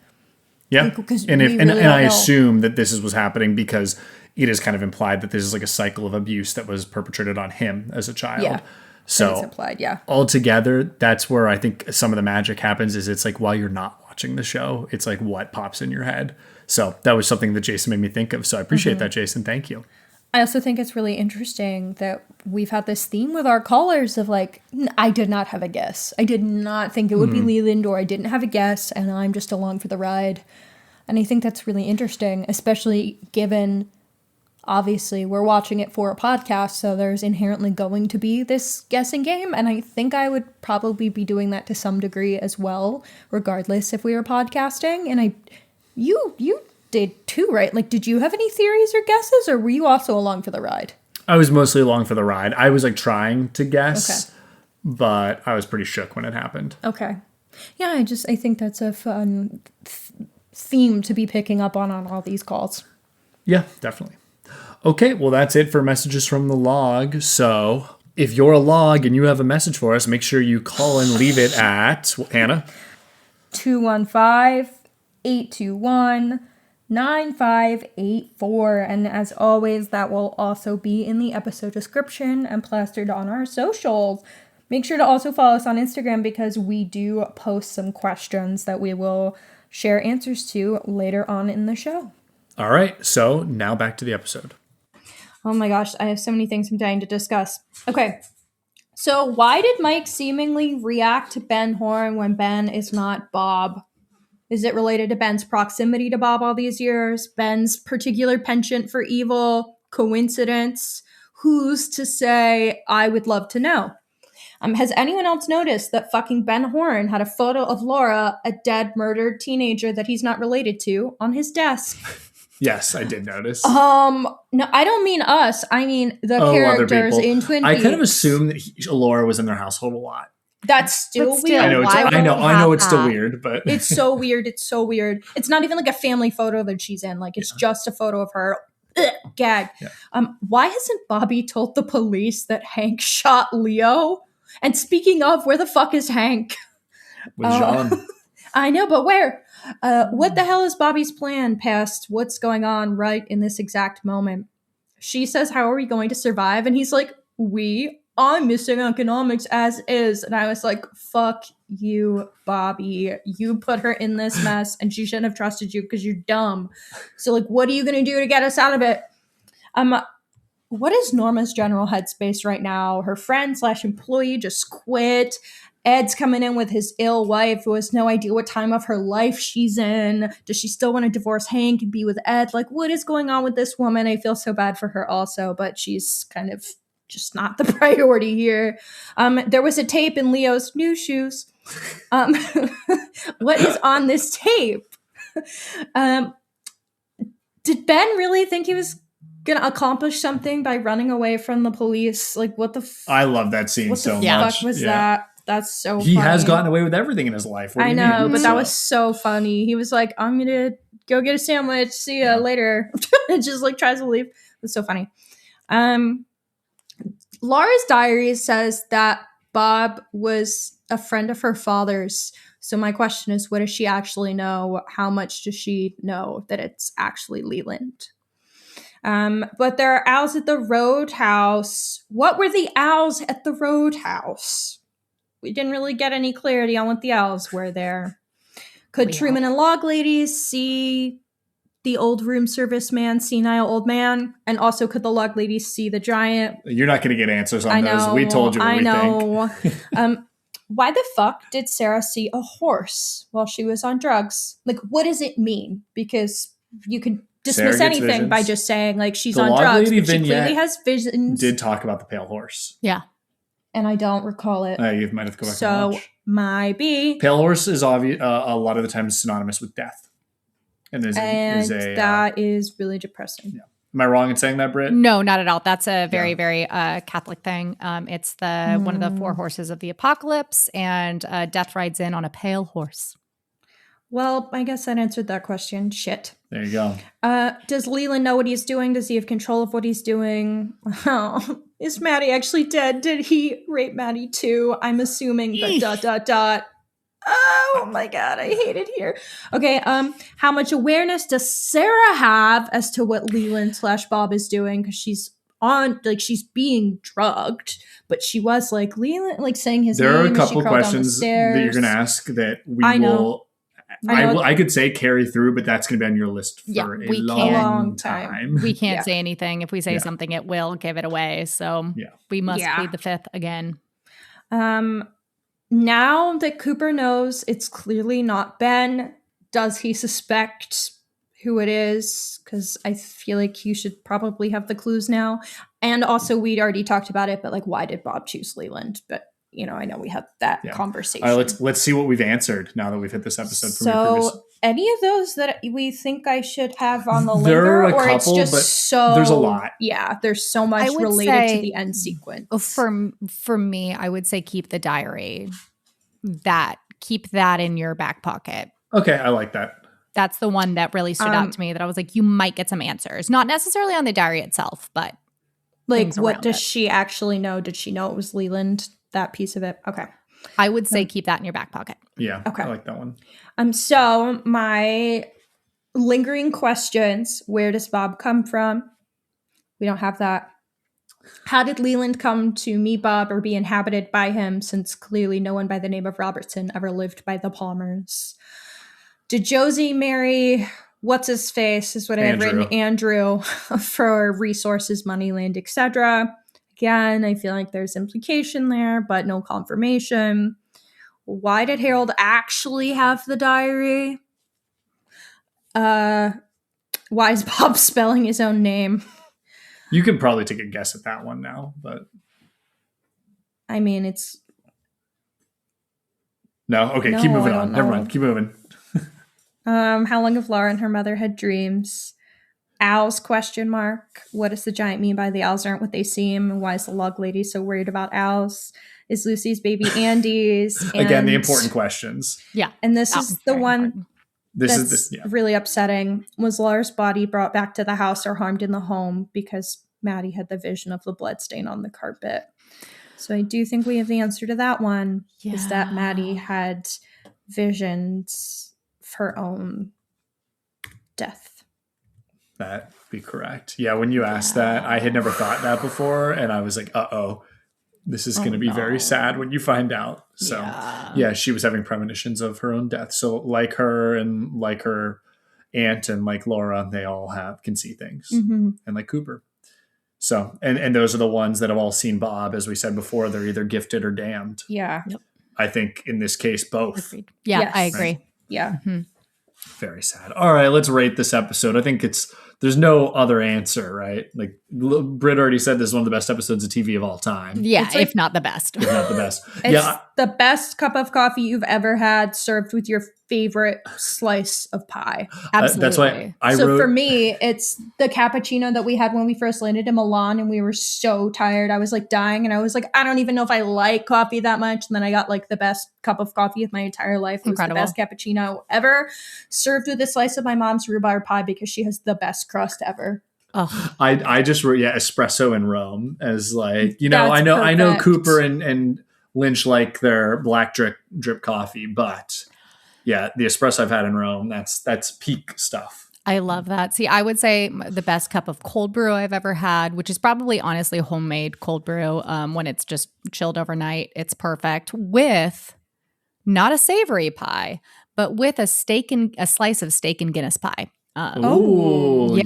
Yeah. Like, and I assume that this was happening because it is kind of implied that this is like a cycle of abuse that was perpetrated on him as a child. Yeah. So it's implied, yeah. Altogether, that's where I think some of the magic happens, is it's like while you're not watching the show, it's like what pops in your head. So that was something that Jason made me think of. So I appreciate that, Jason. Thank you. I also think it's really interesting that we've had this theme with our callers of like, I did not have a guess. I did not think it would be Leland, or I didn't have a guess, and I'm just along for the ride. And I think that's really interesting, especially given, obviously, we're watching it for a podcast, so there's inherently going to be this guessing game. And I think I would probably be doing that to some degree as well, regardless if we were podcasting. And you did too, right? Like, did you have any theories or guesses, or were you also along for the ride? I was mostly along for the ride. I was like trying to guess, but I was pretty shook when it happened. Okay. Yeah, I think that's a fun theme to be picking up on all these calls. Yeah, definitely. Okay, well, that's it for messages from the log. So if you're a log and you have a message for us, make sure you call and leave it at, Hanna? 215-821-9584. And as always, that will also be in the episode description and plastered on our socials. Make sure to also follow us on Instagram, because we do post some questions that we will share answers to later on in the show. All right, so now back to the episode. Oh my gosh, I have so many things I'm dying to discuss. Okay. So why did Mike seemingly react to Ben Horn when Ben is not Bob? Is it related to Ben's proximity to Bob all these years? Ben's particular penchant for evil? Coincidence? Who's to say? I would love to know. Has anyone else noticed that fucking Ben Horn had a photo of Laura, a dead, murdered teenager that he's not related to, on his desk? Yes, I did notice. No, I don't mean us. I mean the characters in Twin Peaks. I kind of assumed that Laura was in their household a lot. That's still weird. I know it's still weird, but it's so weird. It's so weird. It's not even like a family photo that she's in. Like it's just a photo of her. Ugh, gag. Yeah. Why hasn't Bobby told the police that Hank shot Leo? And speaking of, where the fuck is Hank? With John. I know, but where? What the hell is Bobby's plan past what's going on right in this exact moment? She says, how are we going to survive? And he's like, I'm missing economics as is. And I was like, fuck you, Bobby. You put her in this mess and she shouldn't have trusted you because you're dumb. So like, what are you going to do to get us out of it? What is Norma's general headspace right now? Her friend/employee just quit. Ed's coming in with his ill wife who has no idea what time of her life she's in. Does she still want to divorce Hank and be with Ed? Like, what is going on with this woman? I feel so bad for her also, but she's kind of just not the priority here. There was a tape in Leo's new shoes. What is on this tape? Did Ben really think he was going to accomplish something by running away from the police? Like, what the I love that scene so much. What the fuck was that? That's so He funny. has gotten away with everything in his life. I know, but that was so funny. He was like, I'm going to go get a sandwich. See ya later. And just like tries to leave. It's so funny. Laura's diary says that Bob was a friend of her father's. So my question is, what does she actually know? How much does she know that it's actually Leland? But there are owls at the roadhouse. What were the owls at the roadhouse? We didn't really get any clarity on what the owls were there. Could Truman and Log Ladies see the old room service man, senile old man? And also, could the Log Ladies see the giant? You're not going to get answers on those. We told you what we think. Why the fuck did Sarah see a horse while she was on drugs? Like, what does it mean? Because you can dismiss anything visions by just saying, like, she's on drugs, but she clearly has visions. Did talk about the pale horse. Yeah. And I don't recall it. You might have to go back and watch. So, might be. Pale horse is obvious, a lot of the time synonymous with death. And that is really depressing. Yeah. Am I wrong in saying that, Britt? No, not at all. That's a very, very Catholic thing. It's one of the four horses of the apocalypse, and death rides in on a pale horse. Well, I guess that answered that question. Shit. There you go. Does Leland know what he's doing? Does he have control of what he's doing? Oh, is Maddie actually dead? Did he rape Maddie too? I'm assuming, but ... Oh my God, I hate it here. Okay, how much awareness does Sarah have as to what Leland/Bob is doing? Because she's she's being drugged, but she was like Leland, like saying his name. There are a couple questions that you're going to ask that I could say carry through, but that's going to be on your list for a long time. We can't say anything. If we say something, it will give it away. So we must plead the fifth again. Now that Cooper knows it's clearly not Ben, does he suspect who it is? Because I feel like you should probably have the clues now. And also, we'd already talked about it, but like, why did Bob choose Leland? But I know we had that conversation. All right, let's see what we've answered now that we've hit this episode. So, any of those that we think I should have on the linger, or couple, it's just so there's a lot. Yeah, there's so much related to the end sequence. For me, I would say keep the diary. Keep that in your back pocket. Okay, I like that. That's the one that really stood out to me. That I was like, you might get some answers, not necessarily on the diary itself, but like, what does she actually know? Did she know it was Leland? That piece of it. Okay. I would say keep that in your back pocket. Yeah. Okay. I like that one. So my lingering questions: where does Bob come from? We don't have that. How did Leland come to meet Bob or be inhabited by him, since clearly no one by the name of Robertson ever lived by the Palmers? Did Josie marry what's his face is what I have written, Andrew, for resources, money, land, etc. Again, I feel like there's implication there, but no confirmation. Why did Harold actually have the diary? Why is Bob spelling his own name? You can probably take a guess at that one now, but I mean, it's no. Okay, keep moving on. Never mind. Keep moving. How long have Laura and her mother had dreams? Owls, question mark. What does the giant mean by the owls aren't what they seem? And why is the log lady so worried about owls? Is Lucy's baby Andy's? Again, the important questions. Yeah. And this is the one important. that's really upsetting. Was Laura's body brought back to the house or harmed in the home because Maddie had the vision of the bloodstain on the carpet? So I do think we have the answer to that one. Yeah. Is that Maddie had visions of her own death. That'd be correct. Yeah, when you asked that, I had never thought that before, and I was like, uh-oh, this is going to be very sad when you find out. So, yeah, she was having premonitions of her own death. So, like her and like her aunt and like Laura, they all can see things. Mm-hmm. And like Cooper. So, and those are the ones that have all seen Bob. As we said before, they're either gifted or damned. Yeah. Yep. I think in this case, both. Yeah, yes. I agree. Right? Yeah. Mm-hmm. Very sad. All right, let's rate this episode. I think there's no other answer, right? Like Britt already said, this is one of the best episodes of TV of all time. Yeah, if not the best. If not the best. It's the best cup of coffee you've ever had, served with your favorite slice of pie. Absolutely. That's why I so wrote. For me, it's the cappuccino that we had when we first landed in Milan, and we were so tired. I was like dying, and I was like, I don't even know if I like coffee that much. And then I got like the best cup of coffee of my entire life. It was the best cappuccino ever, served with a slice of my mom's rhubarb pie because she has the best crust ever. Oh. I just wrote espresso in Rome as like, you know, I know Cooper and Lynch like their black drip coffee, but yeah, the espresso I've had in Rome, that's peak stuff. I love that. See, I would say the best cup of cold brew I've ever had, which is probably honestly homemade cold brew when it's just chilled overnight. It's perfect with not a savory pie, but with a slice of steak and Guinness pie. Yum.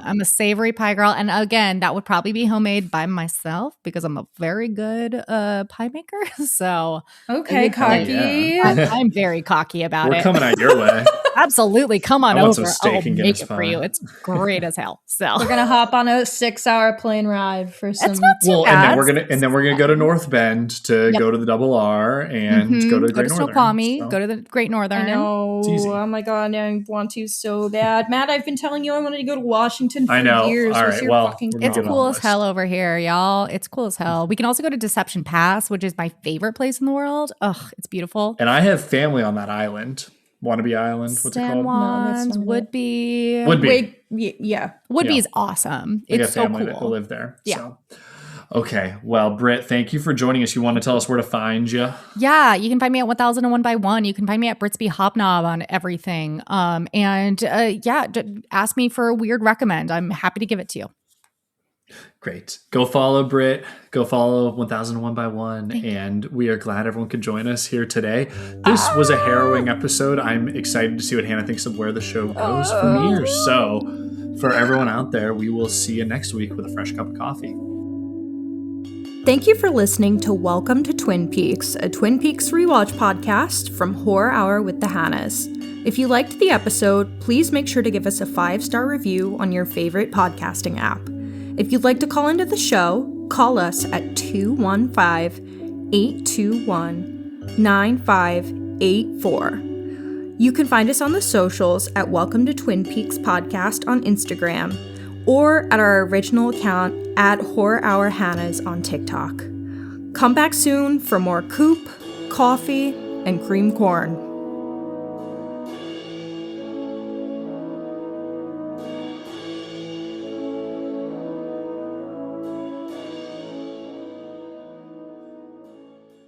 I'm a savory pie girl. And again, that would probably be homemade by myself because I'm a very good pie maker. So okay, cocky. Yeah. I'm very cocky about it. We're coming out your way. Absolutely. Come on over. I'll make Guinness it pie for you. It's great as hell. So we're gonna hop on a 6-hour plane ride for some. It's not too bad. And then we're gonna go to North Bend to go to the Double R and go to the Great Northern. Snoqualmie, go to the Great Northern. I know. It's easy. Oh my god, I want to so bad. Matt, I've been telling you I wanted to go to Washington for years. All right, well, it's cool as hell over here, y'all. It's cool as hell. We can also go to Deception Pass, which is my favorite place in the world. Ugh, it's beautiful. And I have family on that island. Wannabe Island. What's it called? Woodby. Yeah. Woodby is awesome. It's so cool. That live there. Yeah. So. Okay. Well, Britt, thank you for joining us. You want to tell us where to find you? Yeah. You can find me at 1001 by 1. You can find me at Britsby Hobnob on everything. Ask me for a weird recommend. I'm happy to give it to you. Great. Go follow Britt. Go follow 1001 by 1. And we are glad everyone could join us here today. This was a harrowing episode. I'm excited to see what Hanna thinks of where the show goes from here. So for everyone out there, we will see you next week with a fresh cup of coffee. Thank you for listening to Welcome to Twin Peaks, a Twin Peaks rewatch podcast from Horror Hour with the Hannas. If you liked the episode, please make sure to give us a 5-star review on your favorite podcasting app. If you'd like to call into the show, call us at 215-821-9584. You can find us on the socials at Welcome to Twin Peaks Podcast on Instagram or at our original account at Horror Hour Hannas on TikTok. Come back soon for more Coop, coffee, and cream corn.